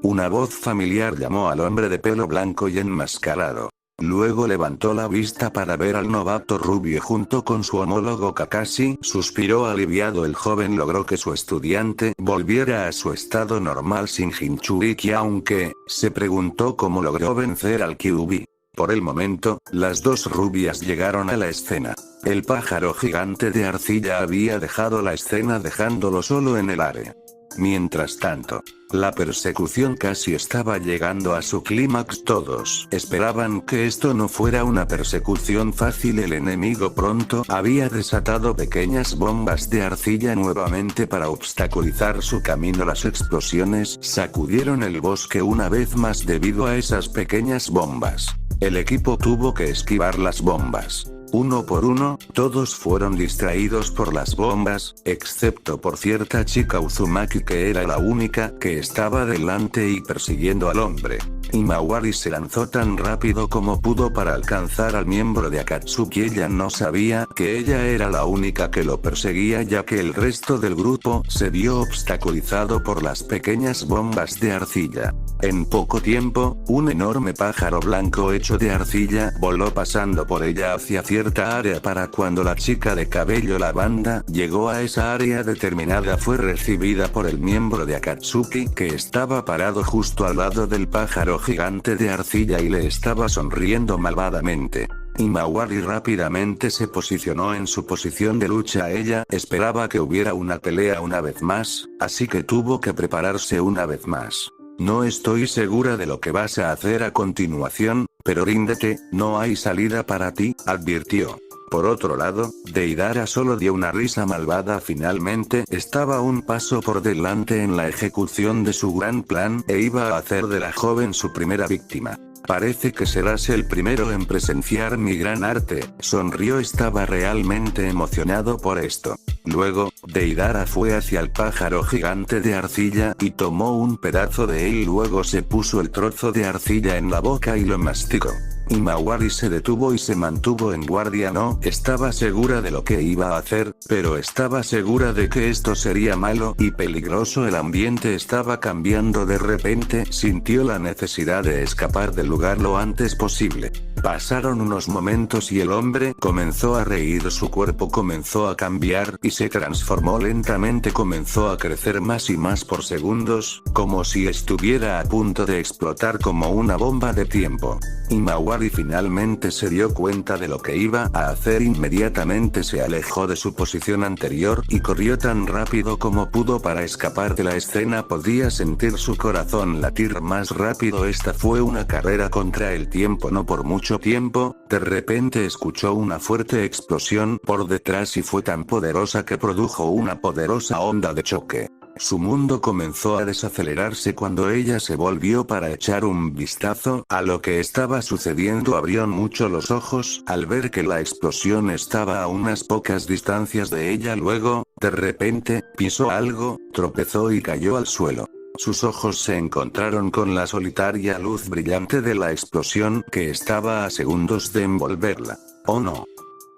Una voz familiar llamó al hombre de pelo blanco y enmascarado. Luego levantó la vista para ver al novato rubio junto con su homólogo Kakashi. Suspiró aliviado. El joven logró que su estudiante volviera a su estado normal sin Jinchuriki, aunque se preguntó cómo logró vencer al Kyuubi. Por el momento, las dos rubias llegaron a la escena. El pájaro gigante de arcilla había dejado la escena dejándolo solo en el área. Mientras tanto, la persecución casi estaba llegando a su clímax. Todos esperaban que esto no fuera una persecución fácil. El enemigo pronto había desatado pequeñas bombas de arcilla nuevamente para obstaculizar su camino. Las explosiones sacudieron el bosque una vez más debido a esas pequeñas bombas. El equipo tuvo que esquivar las bombas. Uno por uno, todos fueron distraídos por las bombas, excepto por cierta chica Uzumaki, que era la única que estaba delante y persiguiendo al hombre. Himawari se lanzó tan rápido como pudo para alcanzar al miembro de Akatsuki. Ella no sabía que ella era la única que lo perseguía, ya que el resto del grupo se vio obstaculizado por las pequeñas bombas de arcilla. En poco tiempo, un enorme pájaro blanco hecho de arcilla voló pasando por ella hacia cierta área para cuando la chica de cabello lavanda llegó a esa área determinada fue recibida por el miembro de Akatsuki que estaba parado justo al lado del pájaro gigante de arcilla y le estaba sonriendo malvadamente. Himawari rápidamente se posicionó en su posición de lucha. Ella esperaba que hubiera una pelea una vez más, así que tuvo que prepararse una vez más. No estoy segura de lo que vas a hacer a continuación, pero ríndete, no hay salida para ti, advirtió. Por otro lado, Deidara solo dio una risa malvada. Finalmente estaba un paso por delante en la ejecución de su gran plan e iba a hacer de la joven su primera víctima. Parece que serás el primero en presenciar mi gran arte, sonrió. Estaba realmente emocionado por esto. Luego, Deidara fue hacia el pájaro gigante de arcilla y tomó un pedazo de él. Luego se puso el trozo de arcilla en la boca y lo masticó. Himawari se detuvo y se mantuvo en guardia. No estaba segura de lo que iba a hacer, pero estaba segura de que esto sería malo y peligroso. El ambiente estaba cambiando. De repente sintió la necesidad de escapar del lugar lo antes posible. Pasaron unos momentos y el hombre comenzó a reír. Su cuerpo comenzó a cambiar y se transformó lentamente. Comenzó a crecer más y más por segundos, como si estuviera a punto de explotar como una bomba de tiempo. Himawari finalmente se dio cuenta de lo que iba a hacer. Inmediatamente se alejó de su posición anterior y corrió tan rápido como pudo para escapar de la escena. Podía sentir su corazón latir más rápido. Esta fue una carrera contra el tiempo. No por mucho tiempo, de repente escuchó una fuerte explosión por detrás y fue tan poderosa que produjo una poderosa onda de choque. Su mundo comenzó a desacelerarse cuando ella se volvió para echar un vistazo a lo que estaba sucediendo. Abrió mucho los ojos al ver que la explosión estaba a unas pocas distancias de ella. Luego, de repente, pisó algo, tropezó y cayó al suelo. Sus ojos se encontraron con la solitaria luz brillante de la explosión que estaba a segundos de envolverla. ¡Oh no!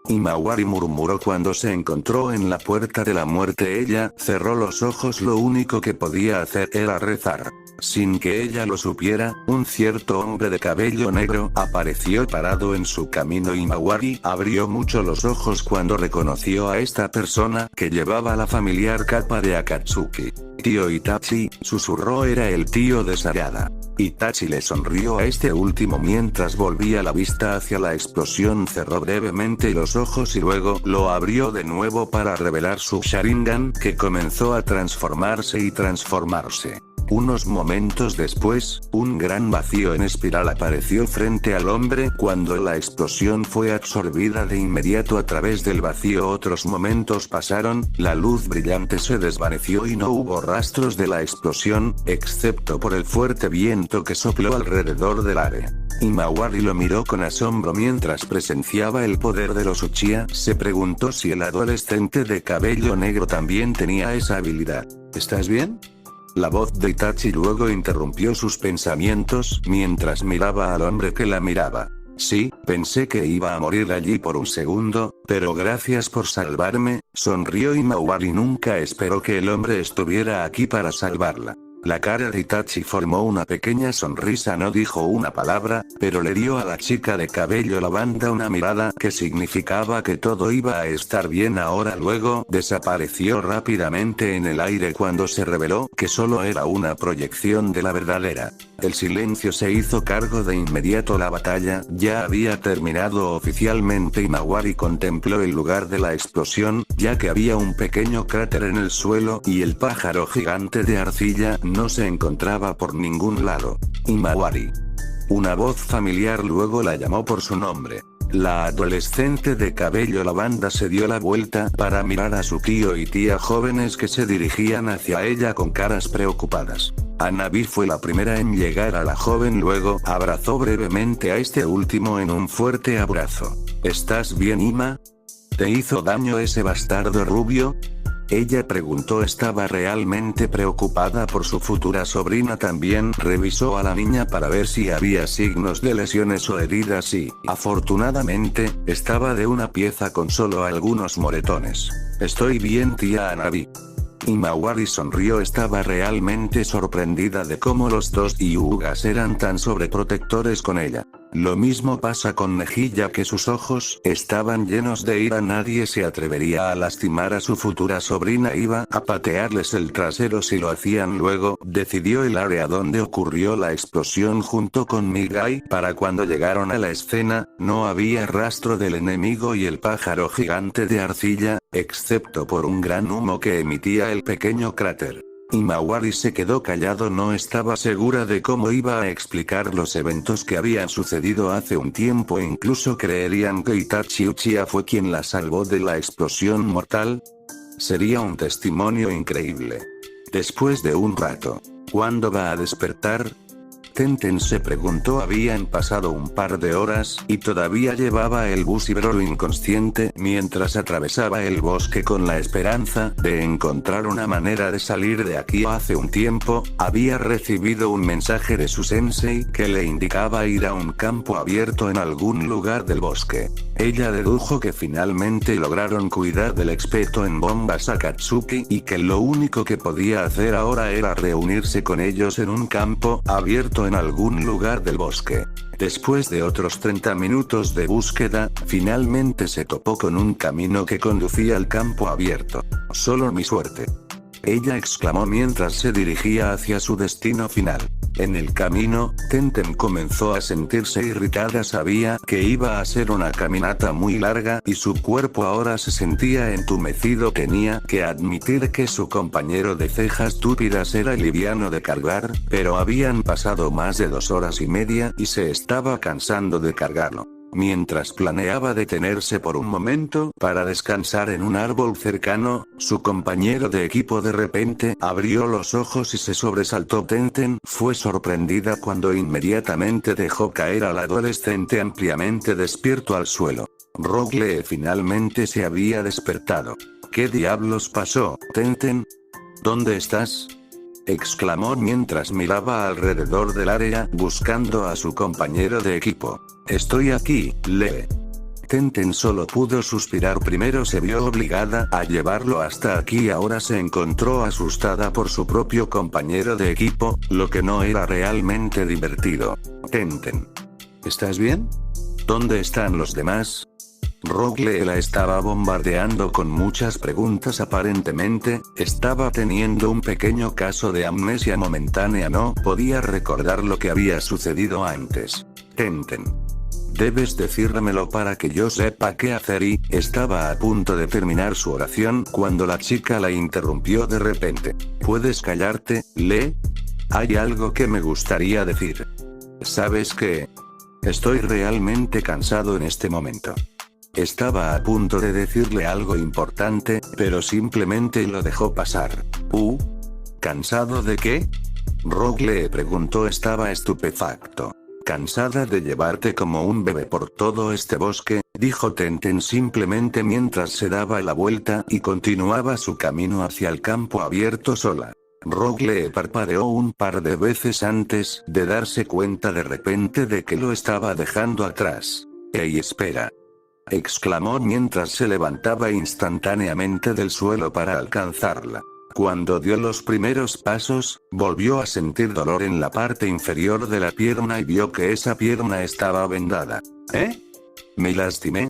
Himawari murmuró cuando se encontró en la puerta de la muerte. Ella cerró los ojos. Lo único que podía hacer era rezar. Sin que ella lo supiera, un cierto hombre de cabello negro apareció parado en su camino. Himawari abrió mucho los ojos cuando reconoció a esta persona que llevaba la familiar capa de Akatsuki. Tío Itachi, susurró. Era el tío de Sarada. Itachi le sonrió a este último mientras volvía la vista hacia la explosión. Cerró brevemente los ojos y luego lo abrió de nuevo para revelar su Sharingan, que comenzó a transformarse y transformarse. Unos momentos después, un gran vacío en espiral apareció frente al hombre. Cuando la explosión fue absorbida de inmediato a través del vacío, otros momentos pasaron, la luz brillante se desvaneció y no hubo rastros de la explosión, excepto por el fuerte viento que sopló alrededor del área. Himawari lo miró con asombro mientras presenciaba el poder de los Uchiha. Se preguntó si el adolescente de cabello negro también tenía esa habilidad. ¿Estás bien? La voz de Itachi luego interrumpió sus pensamientos mientras miraba al hombre que la miraba. Sí, pensé que iba a morir allí por un segundo, pero gracias por salvarme, sonrió Himawari. Nunca esperó que el hombre estuviera aquí para salvarla. La cara de Itachi formó una pequeña sonrisa. No dijo una palabra, pero le dio a la chica de cabello lavanda una mirada que significaba que todo iba a estar bien ahora. Luego desapareció rápidamente en el aire cuando se reveló que solo era una proyección de la verdadera. El silencio se hizo cargo de inmediato. La batalla ya había terminado oficialmente. Himawari contempló el lugar de la explosión, ya que había un pequeño cráter en el suelo y el pájaro gigante de arcilla no se encontraba por ningún lado. Himawari. Una voz familiar luego la llamó por su nombre. La adolescente de cabello lavanda se dio la vuelta para mirar a su tío y tía jóvenes que se dirigían hacia ella con caras preocupadas. Hanabi fue la primera en llegar a la joven. Luego abrazó brevemente a este último en un fuerte abrazo. ¿Estás bien, Ima? ¿Te hizo daño ese bastardo rubio? Ella preguntó. Estaba realmente preocupada por su futura sobrina. También revisó a la niña para ver si había signos de lesiones o heridas y, afortunadamente, estaba de una pieza con solo algunos moretones. Estoy bien, tía Hanabi. Himawari sonrió, estaba realmente sorprendida de cómo los dos Hyugas eran tan sobreprotectores con ella. Lo mismo pasa con Neji, ya que sus ojos estaban llenos de ira. Nadie se atrevería a lastimar a su futura sobrina, iba a patearles el trasero si lo hacían. Luego, decidió el área donde ocurrió la explosión junto con Migai. Para cuando llegaron a la escena, no había rastro del enemigo y el pájaro gigante de arcilla, excepto por un gran humo que emitía el pequeño cráter. Himawari se quedó callado, no estaba segura de cómo iba a explicar los eventos que habían sucedido hace un tiempo e incluso creerían que Itachi Uchiha fue quien la salvó de la explosión mortal. Sería un testimonio increíble. Después de un rato, ¿cuándo va a despertar? Tenten se preguntó. Habían pasado un par de horas y todavía llevaba el Bushiroad inconsciente mientras atravesaba el bosque con la esperanza de encontrar una manera de salir de aquí. Hace un tiempo, había recibido un mensaje de su sensei que le indicaba ir a un campo abierto en algún lugar del bosque. Ella dedujo que finalmente lograron cuidar del experto en bombas Akatsuki y que lo único que podía hacer ahora era reunirse con ellos en un campo abierto en algún lugar del bosque. Después de otros 30 minutos de búsqueda, finalmente se topó con un camino que conducía al campo abierto. Solo mi suerte. Ella exclamó mientras se dirigía hacia su destino final. En el camino, Tenten comenzó a sentirse irritada, sabía que iba a ser una caminata muy larga y su cuerpo ahora se sentía entumecido. Tenía que admitir que su compañero de cejas túpidas era liviano de cargar, pero habían pasado más de 2 horas y media y se estaba cansando de cargarlo. Mientras planeaba detenerse por un momento para descansar en un árbol cercano, su compañero de equipo de repente abrió los ojos y se sobresaltó. Tenten fue sorprendida cuando inmediatamente dejó caer al adolescente ampliamente despierto al suelo. Rogue Lee finalmente se había despertado. ¿Qué diablos pasó, Tenten? ¿Dónde estás?, exclamó mientras miraba alrededor del área buscando a su compañero de equipo. Estoy aquí, Lee. Tenten solo pudo suspirar. Primero se vio obligada a llevarlo hasta aquí y ahora se encontró asustada por su propio compañero de equipo, lo que no era realmente divertido. Tenten. ¿Estás bien? ¿Dónde están los demás? Rogue Lee la estaba bombardeando con muchas preguntas. Aparentemente, estaba teniendo un pequeño caso de amnesia momentánea. No podía recordar lo que había sucedido antes. Tenten. Debes decírmelo para que yo sepa qué hacer. Y estaba a punto de terminar su oración cuando la chica la interrumpió de repente. ¿Puedes callarte, Lee? Hay algo que me gustaría decir. ¿Sabes qué? Estoy realmente cansado en este momento. Estaba a punto de decirle algo importante, pero simplemente lo dejó pasar. ¿Cansado de qué? Rogue le preguntó. Estaba estupefacto. Cansada de llevarte como un bebé por todo este bosque, dijo Tenten simplemente mientras se daba la vuelta y continuaba su camino hacia el campo abierto sola. Rogue le parpadeó un par de veces antes de darse cuenta de repente de que lo estaba dejando atrás. ¡Ey, espera!, exclamó mientras se levantaba instantáneamente del suelo para alcanzarla. Cuando dio los primeros pasos, volvió a sentir dolor en la parte inferior de la pierna y vio que esa pierna estaba vendada. ¿Me lastimé?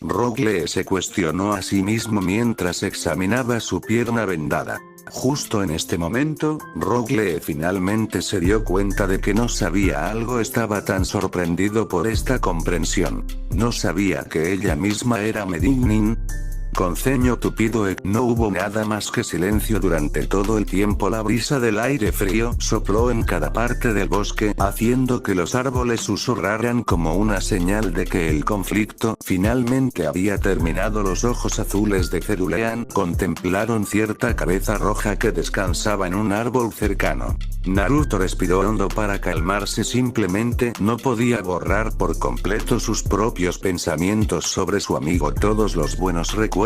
Rogue Lee se cuestionó a sí mismo mientras examinaba su pierna vendada. Justo en este momento, Rogue Lee finalmente se dio cuenta de que no sabía algo. Estaba tan sorprendido por esta comprensión. No sabía que ella misma era Medellín. Con ceño tupido no hubo nada más que silencio durante todo el tiempo. La brisa del aire frío sopló en cada parte del bosque, haciendo que los árboles susurraran como una señal de que el conflicto finalmente había terminado. Los ojos azules de Cerulean contemplaron cierta cabeza roja que descansaba en un árbol cercano. Naruto respiró hondo para calmarse. Simplemente no podía borrar por completo sus propios pensamientos sobre su amigo. Todos los buenos recuerdos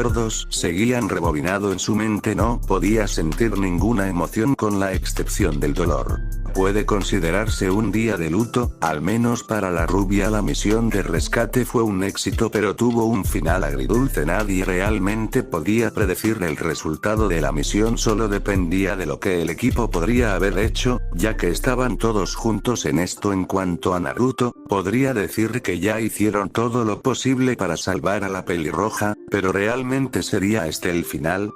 seguían rebobinado en su mente. No podía sentir ninguna emoción con la excepción del dolor. puede considerarse un día de luto, al menos para la rubia la misión de rescate fue un éxito pero tuvo un final agridulce. Nadie realmente podía predecir el resultado de la misión, solo dependía de lo que el equipo podría haber hecho, ya que estaban todos juntos en esto. En cuanto a Naruto, podría decir que ya hicieron todo lo posible para salvar a la pelirroja, pero ¿realmente sería este el final?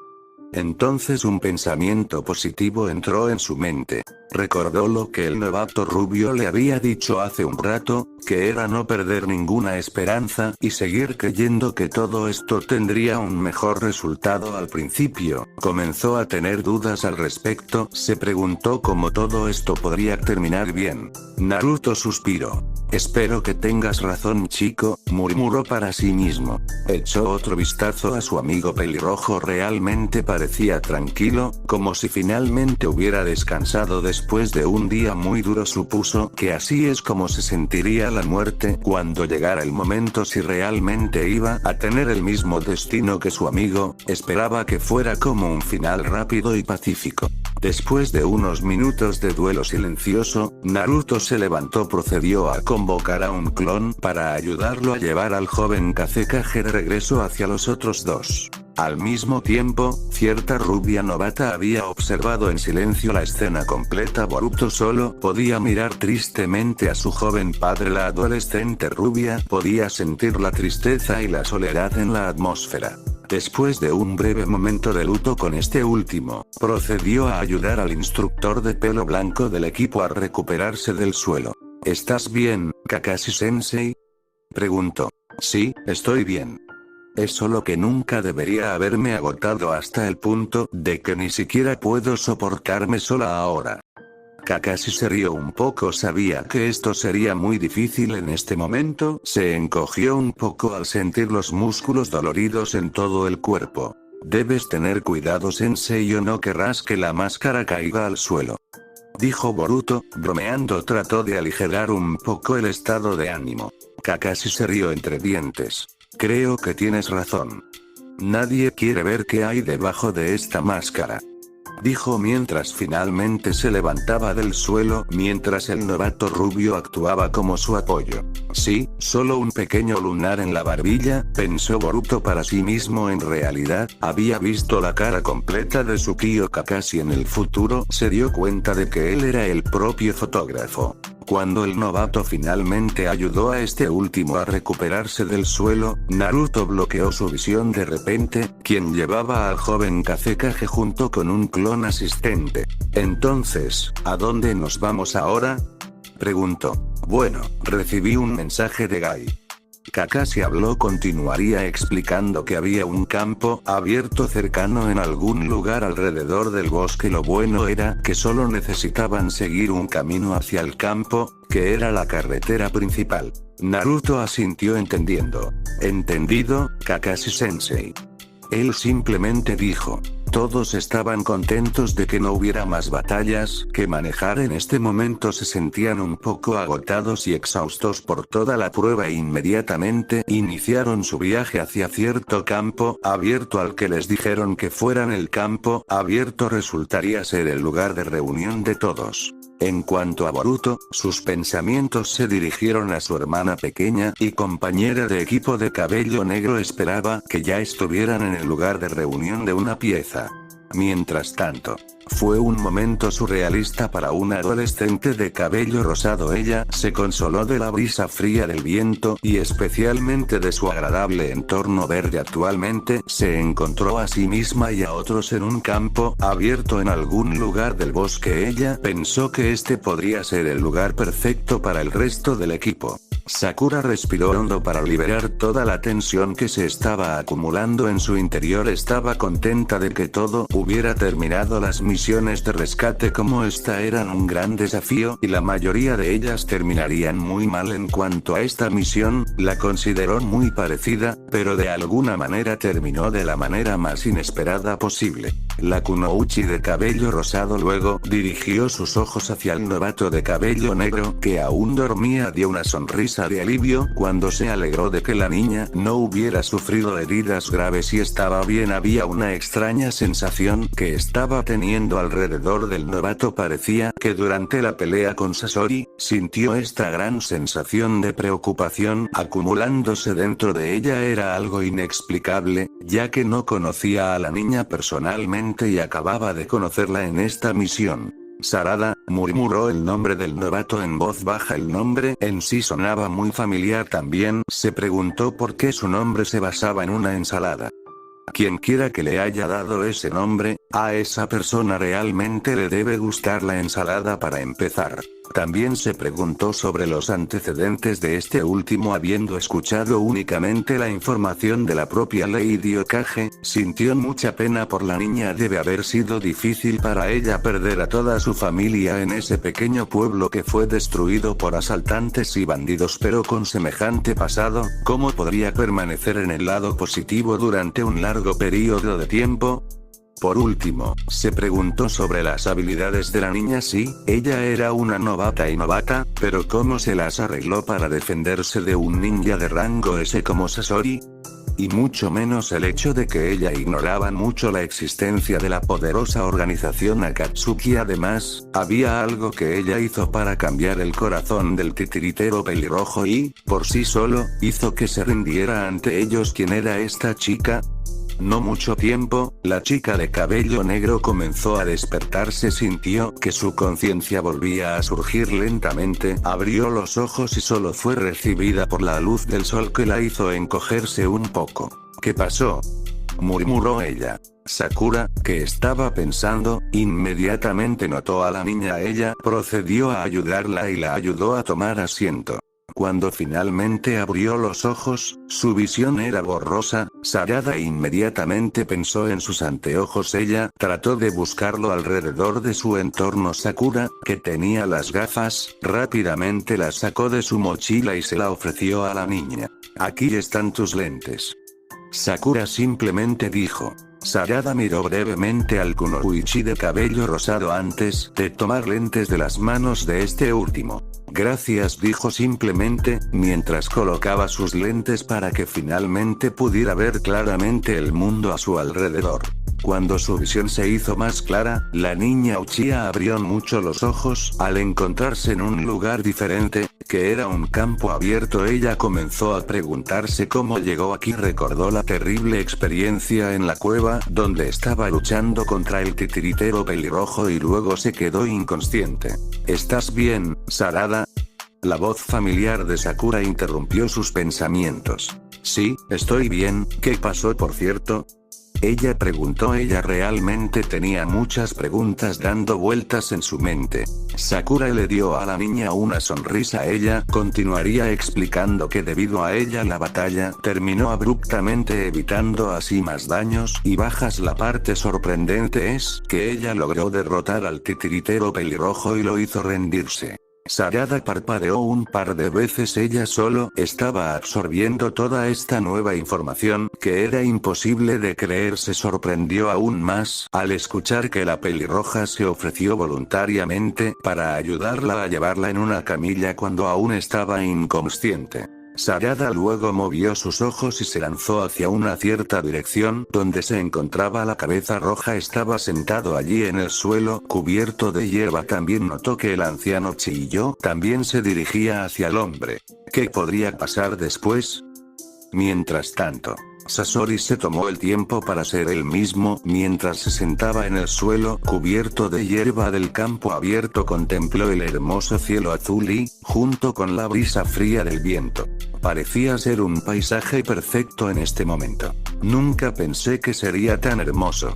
Entonces un pensamiento positivo entró en su mente. Recordó lo que el novato rubio le había dicho hace un rato, que era no perder ninguna esperanza y seguir creyendo que todo esto tendría un mejor resultado. Al principio, comenzó a tener dudas al respecto, se preguntó cómo todo esto podría terminar bien. Naruto suspiró. Espero que tengas razón, chico, murmuró para sí mismo. Echó otro vistazo a su amigo pelirrojo. Realmente parecía tranquilo, como si finalmente hubiera descansado después de un día muy duro. Supuso que así es como se sentiría la muerte cuando llegara el momento. Si realmente iba a tener el mismo destino que su amigo, esperaba que fuera como un final rápido y pacífico. Después de unos minutos de duelo silencioso, Naruto se levantó, procedió a convocar a un clon para ayudarlo a llevar al joven Kazekage de regreso hacia los otros dos. Al mismo tiempo, cierta rubia novata había observado en silencio la escena completa. Boruto solo podía mirar tristemente a su joven padre. La adolescente rubia podía sentir la tristeza y la soledad en la atmósfera. Después de un breve momento de luto con este último, procedió a ayudar al instructor de pelo blanco del equipo a recuperarse del suelo. ¿Estás bien, Kakashi-sensei?, preguntó. Sí, estoy bien. Es solo que nunca debería haberme agotado hasta el punto de que ni siquiera puedo soportarme sola ahora. Kakashi se rió un poco, sabía que esto sería muy difícil en este momento. Se encogió un poco al sentir los músculos doloridos en todo el cuerpo. Debes tener cuidado, sensei, o no querrás que la máscara caiga al suelo, dijo Boruto, bromeando. Trató de aligerar un poco el estado de ánimo. Kakashi se rió entre dientes. Creo que tienes razón. Nadie quiere ver qué hay debajo de esta máscara, dijo mientras finalmente se levantaba del suelo, mientras el novato rubio actuaba como su apoyo. Sí, solo un pequeño lunar en la barbilla, pensó Boruto para sí mismo. En realidad, había visto la cara completa de su tío Kakashi en el futuro. Se dio cuenta de que él era el propio fotógrafo. Cuando el novato finalmente ayudó a este último a recuperarse del suelo, Naruto bloqueó su visión de repente, quien llevaba al joven Kazekage junto con un clon asistente. Entonces, ¿a dónde nos vamos ahora?, preguntó. Bueno, recibí un mensaje de Gai. Kakashi habló. Continuaría explicando que había un campo abierto cercano en algún lugar alrededor del bosque. Lo bueno era que solo necesitaban seguir un camino hacia el campo, que era la carretera principal. Naruto asintió entendiendo. Entendido, Kakashi-sensei. Él simplemente dijo. Todos estaban contentos de que no hubiera más batallas que manejar en este momento. Se sentían un poco agotados y exhaustos por toda la prueba e inmediatamente iniciaron su viaje hacia cierto campo abierto al que les dijeron que fueran. El campo abierto resultaría ser el lugar de reunión de todos. En cuanto a Boruto, sus pensamientos se dirigieron a su hermana pequeña y compañera de equipo de cabello negro. Esperaba que ya estuvieran en el lugar de reunión de una pieza. Mientras tanto, fue un momento surrealista para una adolescente de cabello rosado. Ella se consoló de la brisa fría del viento y especialmente de su agradable entorno verde. Actualmente se encontró a sí misma y a otros en un campo abierto en algún lugar del bosque. Ella pensó que este podría ser el lugar perfecto para el resto del equipo. Sakura respiró hondo para liberar toda la tensión que se estaba acumulando en su interior. Estaba contenta de que todo hubiera terminado. Las misiones de rescate como esta eran un gran desafío y la mayoría de ellas terminarían muy mal. En cuanto a esta misión, la consideró muy parecida, pero de alguna manera terminó de la manera más inesperada posible. La Kunoichi de cabello rosado luego dirigió sus ojos hacia el novato de cabello negro que aún dormía. Dio una sonrisa sonrisa de alivio cuando se alegró de que la niña no hubiera sufrido heridas graves y estaba bien. Había una extraña sensación que estaba teniendo alrededor del novato. Parecía que durante la pelea con Sasori, sintió esta gran sensación de preocupación acumulándose dentro de ella. Era algo inexplicable, ya que no conocía a la niña personalmente y acababa de conocerla en esta misión. Sarada, murmuró el nombre del novato en voz baja. El nombre en sí sonaba muy familiar. También se preguntó por qué su nombre se basaba en una ensalada. Quien quiera que le haya dado ese nombre, a esa persona realmente le debe gustar la ensalada para empezar. También se preguntó sobre los antecedentes de este último. Habiendo escuchado únicamente la información de la propia Lady Okage, sintió mucha pena por la niña. Debe haber sido difícil para ella perder a toda su familia en ese pequeño pueblo que fue destruido por asaltantes y bandidos. Pero con semejante pasado, ¿cómo podría permanecer en el lado positivo durante un largo periodo de tiempo? Por último, se preguntó sobre las habilidades de la niña. Sí, ella era una novata, pero ¿cómo se las arregló para defenderse de un ninja de rango S como Sasori? Y mucho menos el hecho de que ella ignoraba mucho la existencia de la poderosa organización Akatsuki. Además, había algo que ella hizo para cambiar el corazón del titiritero pelirrojo y, por sí solo, hizo que se rindiera ante ellos. ¿Quién era esta chica? No mucho tiempo, la chica de cabello negro comenzó a despertarse. Sintió que su conciencia volvía a surgir lentamente. Abrió los ojos y solo fue recibida por la luz del sol que la hizo encogerse un poco. ¿Qué pasó?, murmuró ella. Sakura, que estaba pensando, inmediatamente notó a la niña. Ella procedió a ayudarla y la ayudó a tomar asiento. Cuando finalmente abrió los ojos, su visión era borrosa. Sarada inmediatamente pensó en sus anteojos. Ella trató de buscarlo alrededor de su entorno. Sakura, que tenía las gafas, rápidamente las sacó de su mochila y se la ofreció a la niña. Aquí están tus lentes. Sakura simplemente dijo. Sarada miró brevemente al kunoichi de cabello rosado antes de tomar lentes de las manos de este último. Gracias, dijo simplemente, mientras colocaba sus lentes para que finalmente pudiera ver claramente el mundo a su alrededor. Cuando su visión se hizo más clara, la niña Uchiha abrió mucho los ojos al encontrarse en un lugar diferente, que era un campo abierto. Ella comenzó a preguntarse cómo llegó aquí. Recordó la terrible experiencia en la cueva, donde estaba luchando contra el titiritero pelirrojo y luego se quedó inconsciente. ¿Estás bien, Sarada? La voz familiar de Sakura interrumpió sus pensamientos. Sí, estoy bien. ¿Qué pasó, por cierto? Ella preguntó. Ella realmente tenía muchas preguntas dando vueltas en su mente. Sakura le dio a la niña una sonrisa. Ella continuaría explicando que debido a ella la batalla terminó abruptamente, evitando así más daños y bajas. La parte sorprendente es que ella logró derrotar al titiritero pelirrojo y lo hizo rendirse. Sarada parpadeó un par de veces. Ella solo estaba absorbiendo toda esta nueva información, que era imposible de creer. Se sorprendió aún más al escuchar que la pelirroja se ofreció voluntariamente para ayudarla a llevarla en una camilla cuando aún estaba inconsciente. Sarada luego movió sus ojos y se lanzó hacia una cierta dirección donde se encontraba la cabeza roja. Estaba sentado allí en el suelo, cubierto de hierba. También notó que el anciano chilló. También se dirigía hacia el hombre. ¿Qué podría pasar después? Mientras tanto, Sasori se tomó el tiempo para ser él mismo. Mientras se sentaba en el suelo cubierto de hierba del campo abierto, contempló el hermoso cielo azul y, junto con la brisa fría del viento, parecía ser un paisaje perfecto en este momento. Nunca pensé que sería tan hermoso,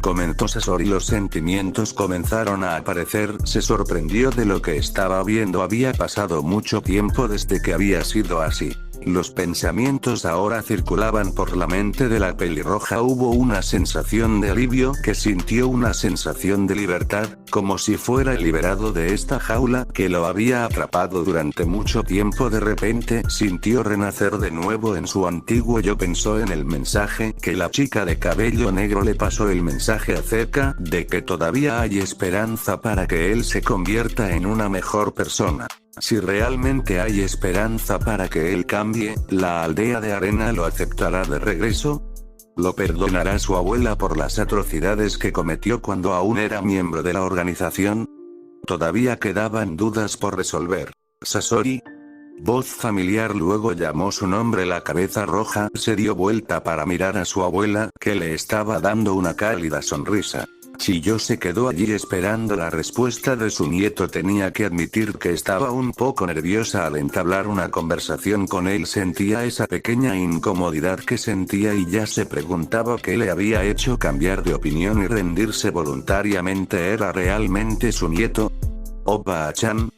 comentó Sasori. Los sentimientos comenzaron a aparecer. Se sorprendió de lo que estaba viendo. Había pasado mucho tiempo desde que había sido así. Los pensamientos ahora circulaban por la mente de la pelirroja. Hubo una sensación de alivio, que sintió una sensación de libertad, como si fuera liberado de esta jaula que lo había atrapado durante mucho tiempo. De repente sintió renacer de nuevo en su antiguo yo. Pensó en el mensaje que la chica de cabello negro le pasó, el mensaje acerca de que todavía hay esperanza para que él se convierta en una mejor persona. Si realmente hay esperanza para que él cambie, ¿la aldea de arena lo aceptará de regreso? ¿Lo perdonará su abuela por las atrocidades que cometió cuando aún era miembro de la organización? Todavía quedaban dudas por resolver. ¿Sasori? Voz familiar luego llamó su nombre. La cabeza roja se dio vuelta para mirar a su abuela, que le estaba dando una cálida sonrisa. Chiyo se quedó allí esperando la respuesta de su nieto. Tenía que admitir que estaba un poco nerviosa al entablar una conversación con él. Sentía esa pequeña incomodidad que sentía y ya se preguntaba qué le había hecho cambiar de opinión y rendirse voluntariamente. ¿Era realmente su nieto? ¿Oba-chan?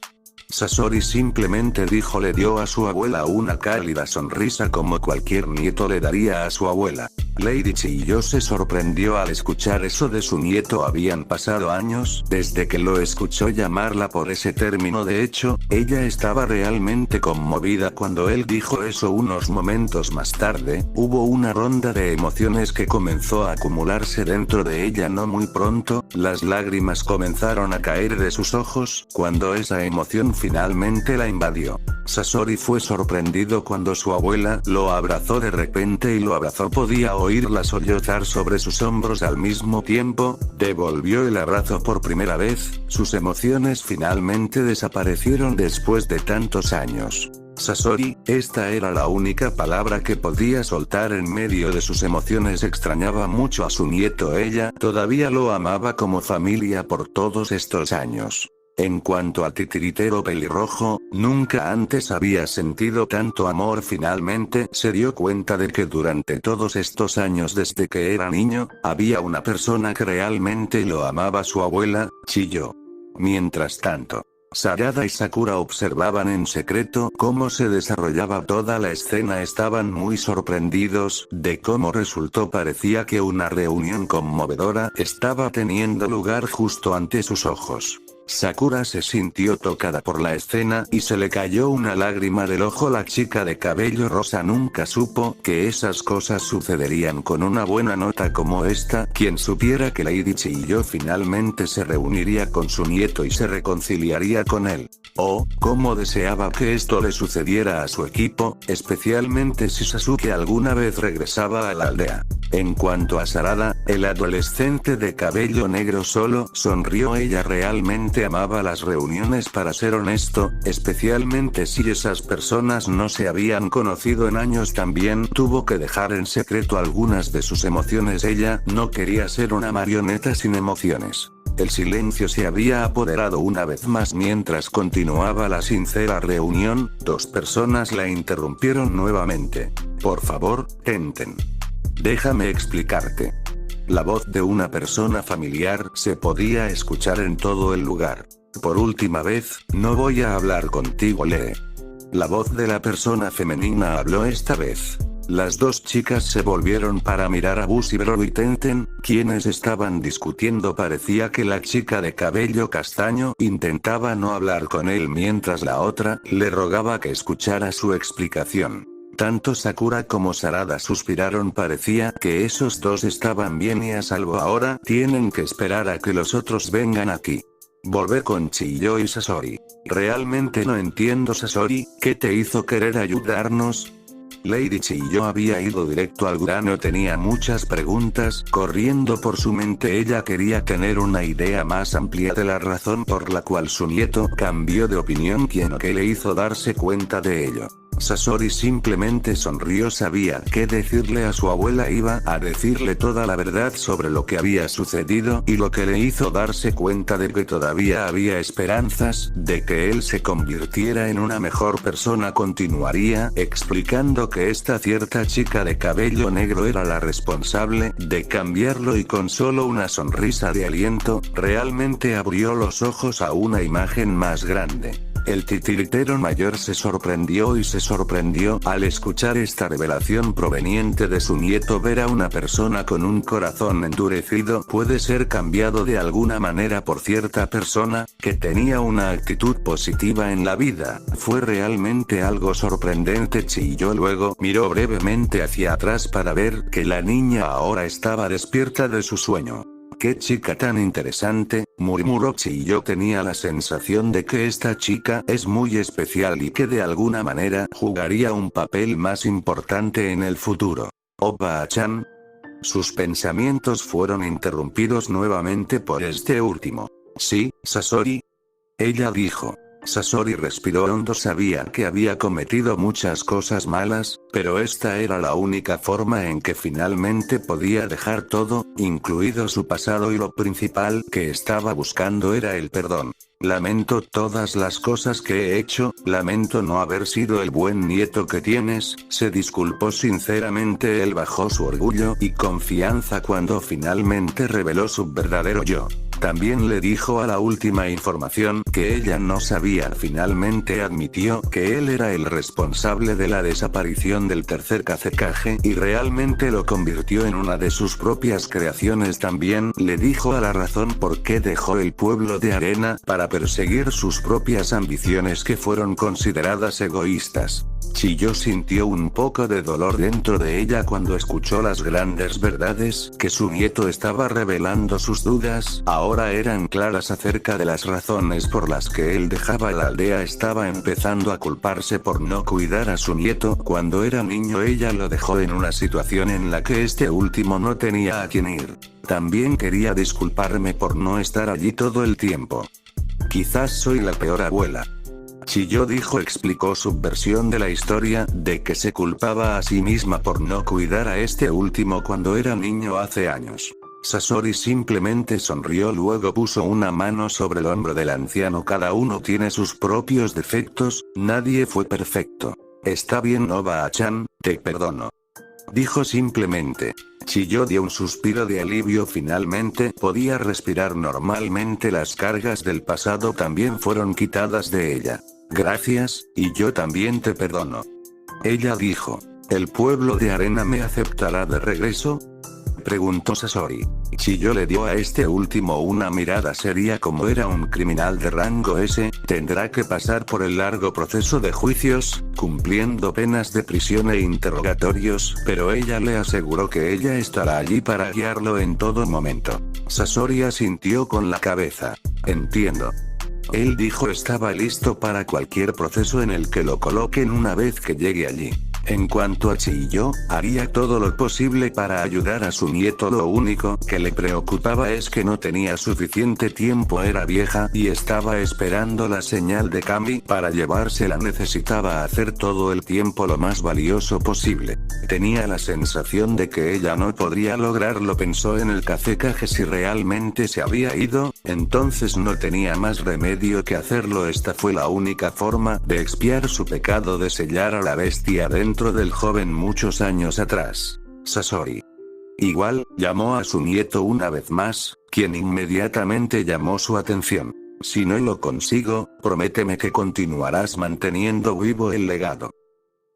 Sasori simplemente dijo. Le dio a su abuela una cálida sonrisa como cualquier nieto le daría a su abuela. Lady Chiyo se sorprendió al escuchar eso de su nieto. Habían pasado años desde que lo escuchó llamarla por ese término. De hecho, ella estaba realmente conmovida cuando él dijo eso. Unos momentos más tarde, hubo una ronda de emociones que comenzó a acumularse dentro de ella. No muy pronto, las lágrimas comenzaron a caer de sus ojos, cuando esa emoción finalmente la invadió. Sasori fue sorprendido cuando su abuela lo abrazó de repente y lo abrazó. Podía oírla sollozar sobre sus hombros al mismo tiempo. Devolvió el abrazo por primera vez. Sus emociones finalmente desaparecieron después de tantos años. Sasori, esta era la única palabra que podía soltar en medio de sus emociones. Extrañaba mucho a su nieto. Ella todavía lo amaba como familia por todos estos años. En cuanto al titiritero pelirrojo, nunca antes había sentido tanto amor. Finalmente se dio cuenta de que durante todos estos años desde que era niño, había una persona que realmente lo amaba: su abuela, Chiyo. Mientras tanto, Sarada y Sakura observaban en secreto cómo se desarrollaba toda la escena. Estaban muy sorprendidos de cómo resultó. Parecía que una reunión conmovedora estaba teniendo lugar justo ante sus ojos. Sakura se sintió tocada por la escena y se le cayó una lágrima del ojo. La chica de cabello rosa nunca supo que esas cosas sucederían con una buena nota como esta. Quien supiera que Lady Chiyo finalmente se reuniría con su nieto y se reconciliaría con él. Oh, cómo deseaba que esto le sucediera a su equipo, especialmente si Sasuke alguna vez regresaba a la aldea. En cuanto a Sarada, el adolescente de cabello negro solo sonrió. Ella realmente amaba las reuniones, para ser honesto, especialmente si esas personas no se habían conocido en años. También tuvo que dejar en secreto algunas de sus emociones. Ella no quería ser una marioneta sin emociones. El silencio se había apoderado una vez más mientras continuaba la sincera reunión. Dos personas la interrumpieron nuevamente. Por favor, Tenten. Déjame explicarte. La voz de una persona familiar se podía escuchar en todo el lugar. Por última vez, no voy a hablar contigo, Lee. La voz de la persona femenina habló esta vez. Las dos chicas se volvieron para mirar a Bushiroad y Tenten, quienes estaban discutiendo. Parecía que la chica de cabello castaño intentaba no hablar con él mientras la otra le rogaba que escuchara su explicación. Tanto Sakura como Sarada suspiraron. Parecía que esos dos estaban bien y a salvo. Ahora tienen que esperar a que los otros vengan aquí. Volver con Chiyo y Sasori. Realmente no entiendo, Sasori, ¿qué te hizo querer ayudarnos? Lady Chiyo había ido directo al grano. Tenía muchas preguntas corriendo por su mente. Ella quería tener una idea más amplia de la razón por la cual su nieto cambió de opinión. ¿Quién o qué le hizo darse cuenta de ello? Sasori simplemente sonrió. Sabía qué decirle a su abuela. Iba a decirle toda la verdad sobre lo que había sucedido y lo que le hizo darse cuenta de que todavía había esperanzas de que él se convirtiera en una mejor persona. Continuaría explicando que esta cierta chica de cabello negro era la responsable de cambiarlo, y con solo una sonrisa de aliento, realmente abrió los ojos a una imagen más grande. El titiritero mayor se sorprendió y se sorprendió al escuchar esta revelación proveniente de su nieto. Ver a una persona con un corazón endurecido puede ser cambiado de alguna manera por cierta persona que tenía una actitud positiva en la vida. Fue realmente algo sorprendente. Chiyo luego miró brevemente hacia atrás para ver que la niña ahora estaba despierta de su sueño. ¡Qué chica tan interesante! murmuró Chiyo. Tenía la sensación de que esta chica es muy especial y que de alguna manera jugaría un papel más importante en el futuro. ¿Oba-chan? Sus pensamientos fueron interrumpidos nuevamente por este último. Sí, Sasori. Ella dijo. Sasori respiró hondo. Sabía que había cometido muchas cosas malas, pero esta era la única forma en que finalmente podía dejar todo, incluido su pasado, y lo principal que estaba buscando era el perdón. Lamento todas las cosas que he hecho, lamento no haber sido el buen nieto que tienes, se disculpó sinceramente. Él bajó su orgullo y confianza cuando finalmente reveló su verdadero yo. También le dijo a la última información que ella no sabía. Finalmente admitió que él era el responsable de la desaparición del tercer Kazekage y realmente lo convirtió en una de sus propias creaciones. También le dijo a la razón por qué dejó el pueblo de arena para perseguir sus propias ambiciones que fueron consideradas egoístas. Chiyo sintió un poco de dolor dentro de ella cuando escuchó las grandes verdades que su nieto estaba revelando. Sus dudas ahora eran claras acerca de las razones por las que él dejaba la aldea. Estaba empezando a culparse por no cuidar a su nieto. Cuando era niño ella lo dejó en una situación en la que este último no tenía a quién ir. También quería disculparme por no estar allí todo el tiempo. Quizás soy la peor abuela. Chiyo dijo. Explicó su versión de la historia, de que se culpaba a sí misma por no cuidar a este último cuando era niño hace años. Sasori simplemente sonrió, luego puso una mano sobre el hombro del anciano. Cada uno tiene sus propios defectos, nadie fue perfecto. Está bien, Oba-chan, te perdono. Dijo simplemente. Chiyo dio un suspiro de alivio. Finalmente podía respirar normalmente. Las cargas del pasado también fueron quitadas de ella. Gracias, y yo también te perdono. Ella dijo. ¿El pueblo de arena me aceptará de regreso? Preguntó Sasori. Chiyo le dio a este último una mirada seria. Como era un criminal de rango S, tendrá que pasar por el largo proceso de juicios, cumpliendo penas de prisión e interrogatorios, pero ella le aseguró que ella estará allí para guiarlo en todo momento. Sasori asintió con la cabeza. Entiendo. Él dijo estaba listo para cualquier proceso en el que lo coloquen una vez que llegue allí. En cuanto a Chiyo, haría todo lo posible para ayudar a su nieto. Lo único que le preocupaba es que no tenía suficiente tiempo. Era vieja y estaba esperando la señal de Kami para llevársela. Necesitaba hacer todo el tiempo lo más valioso posible. Tenía la sensación de que ella no podría lograrlo. Pensó en el Kazekage. Si realmente se había ido, entonces no tenía más remedio que hacerlo. Esta fue la única forma de expiar su pecado, de sellar a la bestia dentro del joven muchos años atrás. Sasori. Igual, llamó a su nieto una vez más, quien inmediatamente llamó su atención. Si no lo consigo, prométeme que continuarás manteniendo vivo el legado.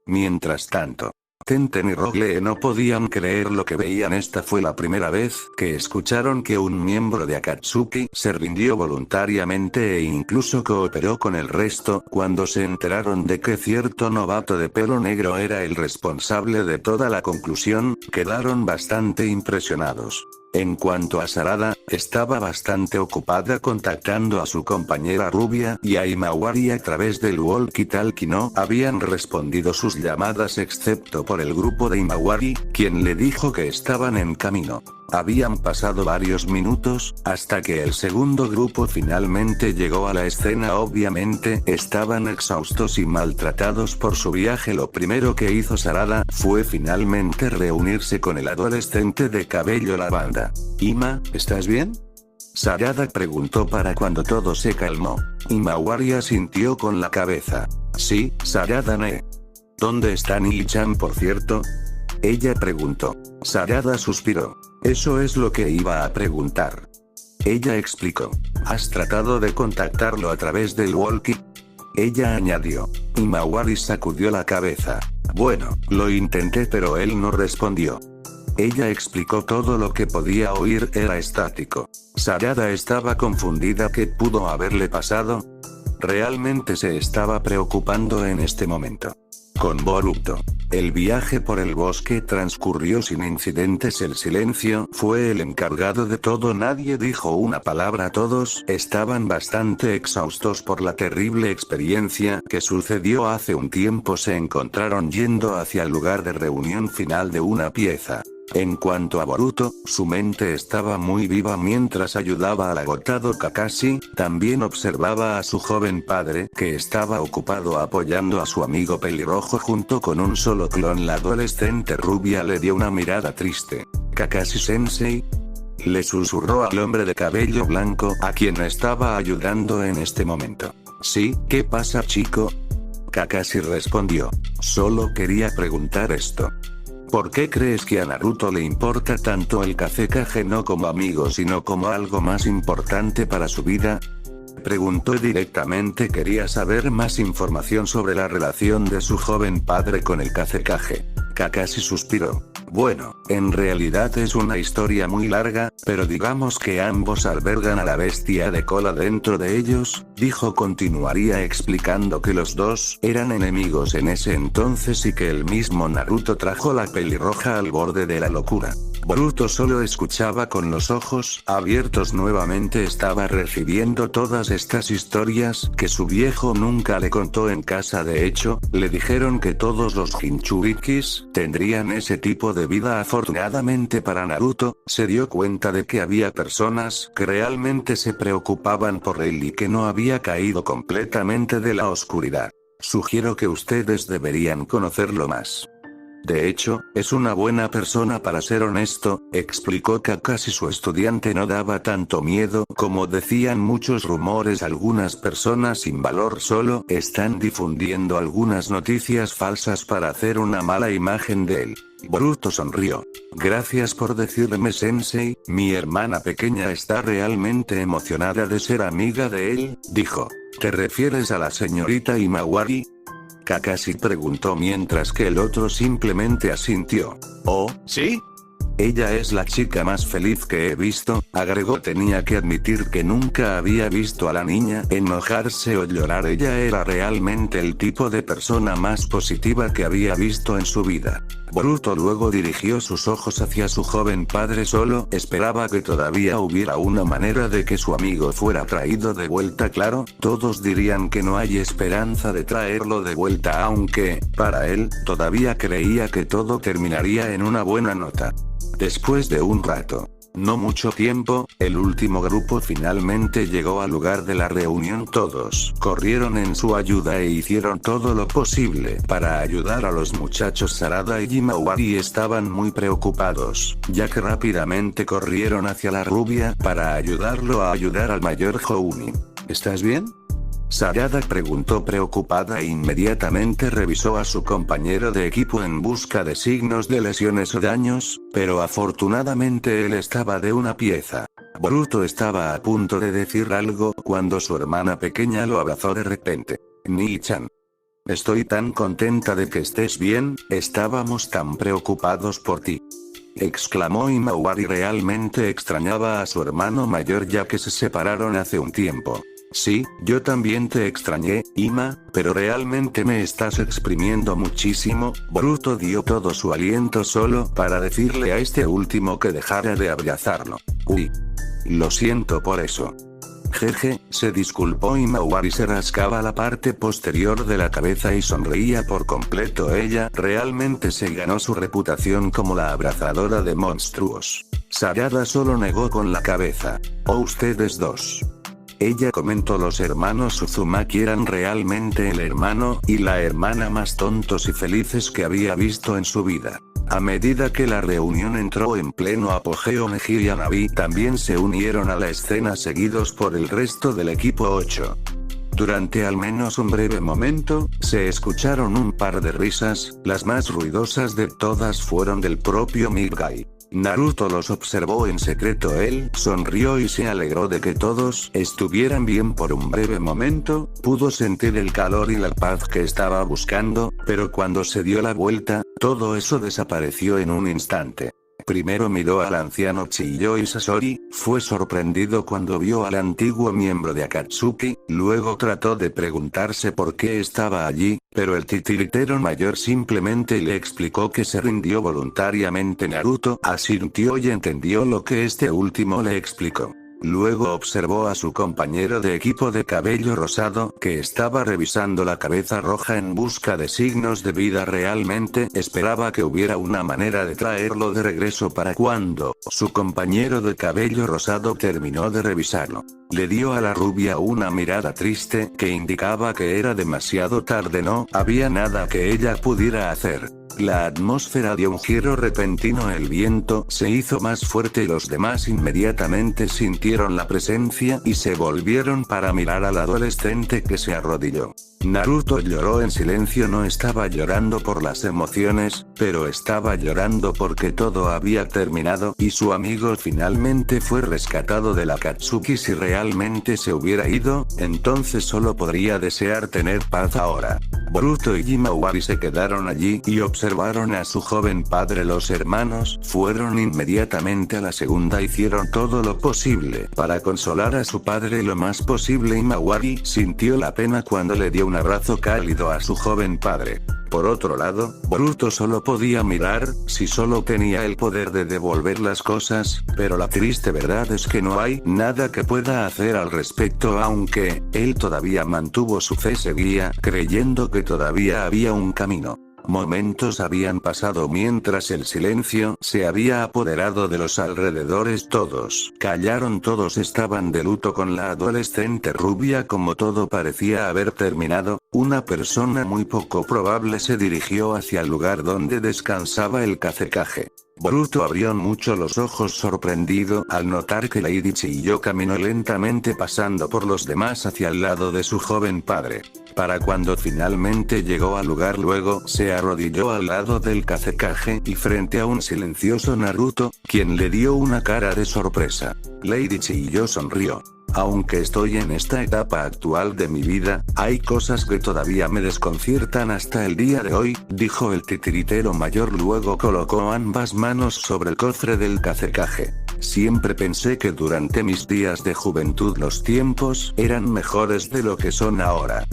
Mientras tanto, Tenten y Rogle no podían creer lo que veían. Esta fue la primera vez que escucharon que un miembro de Akatsuki se rindió voluntariamente e incluso cooperó con el resto. Cuando se enteraron de que cierto novato de pelo negro era el responsable de toda la conclusión, quedaron bastante impresionados. En cuanto a Sarada, estaba bastante ocupada contactando a su compañera rubia y a Imawari a través del walkie-talkie. No habían respondido sus llamadas excepto por el grupo de Imawari, quien le dijo que estaban en camino. Habían pasado varios minutos, hasta que el segundo grupo finalmente llegó a la escena. Obviamente, estaban exhaustos y maltratados por su viaje. Lo primero que hizo Sarada fue finalmente reunirse con el adolescente de cabello lavanda. Ima, ¿estás bien? Sarada preguntó para cuando todo se calmó. Imawari asintió con la cabeza. Sí, Sarada-ne. ¿Dónde está Nii-chan, por cierto? Ella preguntó. Sarada suspiró. Eso es lo que iba a preguntar. Ella explicó. ¿Has tratado de contactarlo a través del walkie? Ella añadió. Imawari sacudió la cabeza. Bueno, lo intenté pero él no respondió. Ella explicó todo lo que podía oír era estático. Sarada estaba confundida. ¿Qué pudo haberle pasado? Realmente se estaba preocupando en este momento. Con Boruto. El viaje por el bosque transcurrió sin incidentes. El silencio fue el encargado de todo. Nadie dijo una palabra. Todos estaban bastante exhaustos por la terrible experiencia que sucedió hace un tiempo. Se encontraron yendo hacia el lugar de reunión final de una pieza. En cuanto a Boruto, su mente estaba muy viva mientras ayudaba al agotado Kakashi. También observaba a su joven padre, que estaba ocupado apoyando a su amigo pelirrojo junto con un solo clon. La adolescente rubia le dio una mirada triste. «Kakashi-sensei», le susurró al hombre de cabello blanco a quien estaba ayudando en este momento. «Sí, ¿qué pasa, chico?». Kakashi respondió. «Solo quería preguntar esto. ¿Por qué crees que a Naruto le importa tanto el Kazekage no como amigo sino como algo más importante para su vida?». Preguntó directamente. Quería saber más información sobre la relación de su joven padre con el Kazekage. Kakashi suspiró. «Bueno, en realidad es una historia muy larga, pero digamos que ambos albergan a la bestia de cola dentro de ellos», dijo. Continuaría explicando que los dos eran enemigos en ese entonces y que el mismo Naruto trajo la pelirroja al borde de la locura. Boruto solo escuchaba con los ojos abiertos. Nuevamente estaba recibiendo todas estas historias que su viejo nunca le contó en casa. De hecho, le dijeron que todos los Jinchurikis tendrían ese tipo de vida. Afortunadamente para Naruto, se dio cuenta de que había personas que realmente se preocupaban por él y que no había caído completamente de la oscuridad. «Sugiero que ustedes deberían conocerlo más. De hecho, es una buena persona para ser honesto», explicó Kakashi. Su estudiante no daba tanto miedo como decían muchos rumores. Algunas personas sin valor solo están difundiendo algunas noticias falsas para hacer una mala imagen de él. Boruto sonrió. «Gracias por decirme, sensei, mi hermana pequeña está realmente emocionada de ser amiga de él», dijo. «¿Te refieres a la señorita Imawari?». Kakashi preguntó mientras que el otro simplemente asintió. «Oh, ¿sí? Ella es la chica más feliz que he visto», agregó. Tenía que admitir que nunca había visto a la niña enojarse o llorar. Ella era realmente el tipo de persona más positiva que había visto en su vida. Boruto luego dirigió sus ojos hacia su joven padre. Solo esperaba que todavía hubiera una manera de que su amigo fuera traído de vuelta. Claro, todos dirían que no hay esperanza de traerlo de vuelta, aunque, para él, todavía creía que todo terminaría en una buena nota. Después de un rato, no mucho tiempo, el último grupo finalmente llegó al lugar de la reunión. Todos corrieron en su ayuda e hicieron todo lo posible para ayudar a los muchachos. Sarada y Imawari estaban muy preocupados, ya que rápidamente corrieron hacia la rubia para ayudarlo a ayudar al mayor Houmi. «¿Estás bien?». Sarada preguntó preocupada e inmediatamente revisó a su compañero de equipo en busca de signos de lesiones o daños, pero afortunadamente él estaba de una pieza. Boruto estaba a punto de decir algo cuando su hermana pequeña lo abrazó de repente. «Nii-chan. Estoy tan contenta de que estés bien, estábamos tan preocupados por ti», exclamó Imawari. Realmente extrañaba a su hermano mayor ya que se separaron hace un tiempo. «Sí, yo también te extrañé, Ima, pero realmente me estás exprimiendo muchísimo». Boruto dio todo su aliento solo para decirle a este último que dejara de abrazarlo. «Uy. Lo siento por eso». «Jeje», se disculpó Imawari. Se rascaba la parte posterior de la cabeza y sonreía por completo. Ella realmente se ganó su reputación como la abrazadora de monstruos. Sarada solo negó con la cabeza. «¿O ustedes dos?». Ella comentó. Los hermanos Uzumaki eran realmente el hermano y la hermana más tontos y felices que había visto en su vida. A medida que la reunión entró en pleno apogeo, Neji y Hanabi también se unieron a la escena seguidos por el resto del equipo 8. Durante al menos un breve momento, se escucharon un par de risas. Las más ruidosas de todas fueron del propio Midgai. Naruto los observó en secreto. Él sonrió y se alegró de que todos estuvieran bien. Por un breve momento, pudo sentir el calor y la paz que estaba buscando, pero cuando se dio la vuelta, todo eso desapareció en un instante. Primero miró al anciano Chiyo y Sasori, fue sorprendido cuando vio al antiguo miembro de Akatsuki, luego trató de preguntarse por qué estaba allí, pero el titiritero mayor simplemente le explicó que se rindió voluntariamente. Naruto asintió y entendió lo que este último le explicó. Luego observó a su compañero de equipo de cabello rosado que estaba revisando la cabeza roja en busca de signos de vida. Realmente esperaba que hubiera una manera de traerlo de regreso para cuando su compañero de cabello rosado terminó de revisarlo. Le dio a la rubia una mirada triste que indicaba que era demasiado tarde, no había nada que ella pudiera hacer. La atmósfera dio un giro repentino, el viento se hizo más fuerte y los demás inmediatamente sintieron la presencia y se volvieron para mirar al adolescente que se arrodilló. Naruto lloró en silencio, no estaba llorando por las emociones, pero estaba llorando porque todo había terminado y su amigo finalmente fue rescatado de la Akatsuki. Si realmente se hubiera ido, entonces solo podría desear tener paz ahora. Boruto y Himawari se quedaron allí y observaron a su joven padre. Los hermanos fueron inmediatamente a la segunda, hicieron todo lo posible para consolar a su padre lo más posible. Himawari sintió la pena cuando le dio un abrazo cálido a su joven padre. Por otro lado, Boruto solo podía mirar, si solo tenía el poder de devolver las cosas, pero la triste verdad es que no hay nada que pueda hacer al respecto. Aunque él todavía mantuvo su fe, seguía creyendo que todavía había un camino. Momentos habían pasado mientras el silencio se había apoderado de los alrededores. Todos callaron, todos estaban de luto con la adolescente rubia. Como todo parecía haber terminado, una persona muy poco probable se dirigió hacia el lugar donde descansaba el Kazekage. Boruto abrió mucho los ojos sorprendido al notar que Lady Chiyo caminó lentamente pasando por los demás hacia el lado de su joven padre. Para cuando finalmente llegó al lugar, luego se arrodilló al lado del Kazekage y frente a un silencioso Naruto, quien le dio una cara de sorpresa. Lady Chiyo sonrió. Aunque estoy en esta etapa actual de mi vida, hay cosas que todavía me desconciertan hasta el día de hoy, dijo el titiritero mayor. Luego colocó ambas manos sobre el cofre del Kazekage. Siempre pensé que durante mis días de juventud los tiempos eran mejores de lo que son ahora.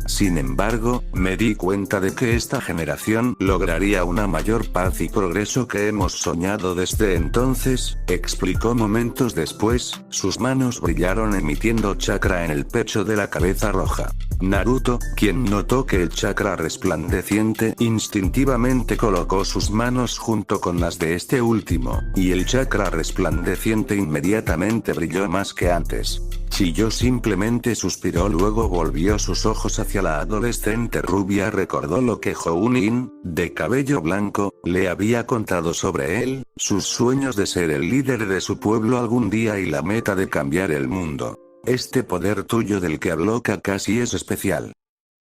Sin embargo, me di cuenta de que esta generación lograría una mayor paz y progreso que hemos soñado desde entonces, explicó. Momentos después, sus manos brillaron emitiendo chakra en el pecho de la cabeza roja. Naruto, quien notó que el chakra resplandeciente instintivamente colocó sus manos junto con las de este último, y el chakra resplandeciente inmediatamente brilló más que antes. Chiyo simplemente suspiró, luego volvió sus ojos hacia la adolescente rubia. Recordó lo que Jounin, de cabello blanco, le había contado sobre él, sus sueños de ser el líder de su pueblo algún día y la meta de cambiar el mundo. Este poder tuyo del que habló Kakashi es especial.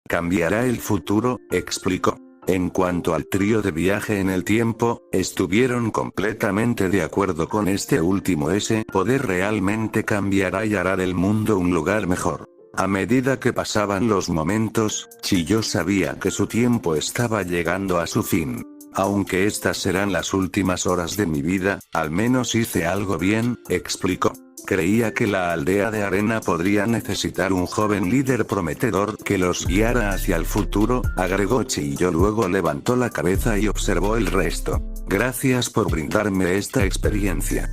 Cambiará el futuro, explicó. En cuanto al trío de viaje en el tiempo, estuvieron completamente de acuerdo con este último. Ese poder realmente cambiará y hará del mundo un lugar mejor. A medida que pasaban los momentos, Chiyo sabía que su tiempo estaba llegando a su fin. Aunque estas serán las últimas horas de mi vida, al menos hice algo bien, explicó. Creía que la aldea de arena podría necesitar un joven líder prometedor que los guiara hacia el futuro, agregó Chiyo. Luego levantó la cabeza y observó el resto. Gracias por brindarme esta experiencia.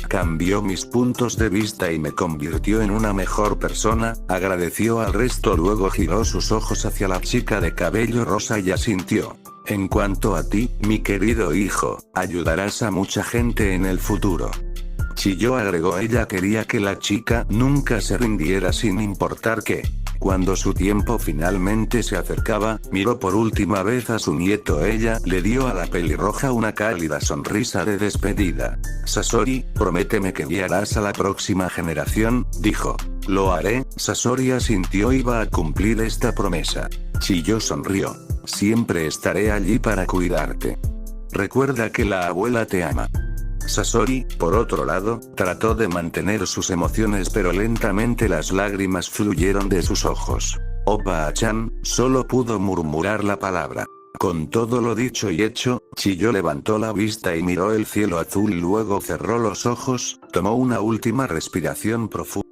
Cambió mis puntos de vista y me convirtió en una mejor persona, agradeció al resto. Luego giró sus ojos hacia la chica de cabello rosa y asintió. En cuanto a ti, mi querido hijo, ayudarás a mucha gente en el futuro. Chiyo agregó. Ella quería que la chica nunca se rindiera sin importar qué. Cuando su tiempo finalmente se acercaba, miró por última vez a su nieto. Ella le dio a la pelirroja una cálida sonrisa de despedida. Sasori, prométeme que guiarás a la próxima generación, dijo. Lo haré, Sasori asintió. Iba a cumplir esta promesa. Chiyo sonrió. Siempre estaré allí para cuidarte. Recuerda que la abuela te ama. Sasori, por otro lado, trató de mantener sus emociones, pero lentamente las lágrimas fluyeron de sus ojos. Opa-chan, solo pudo murmurar la palabra. Con todo lo dicho y hecho, Chiyo levantó la vista y miró el cielo azul, luego cerró los ojos, tomó una última respiración profunda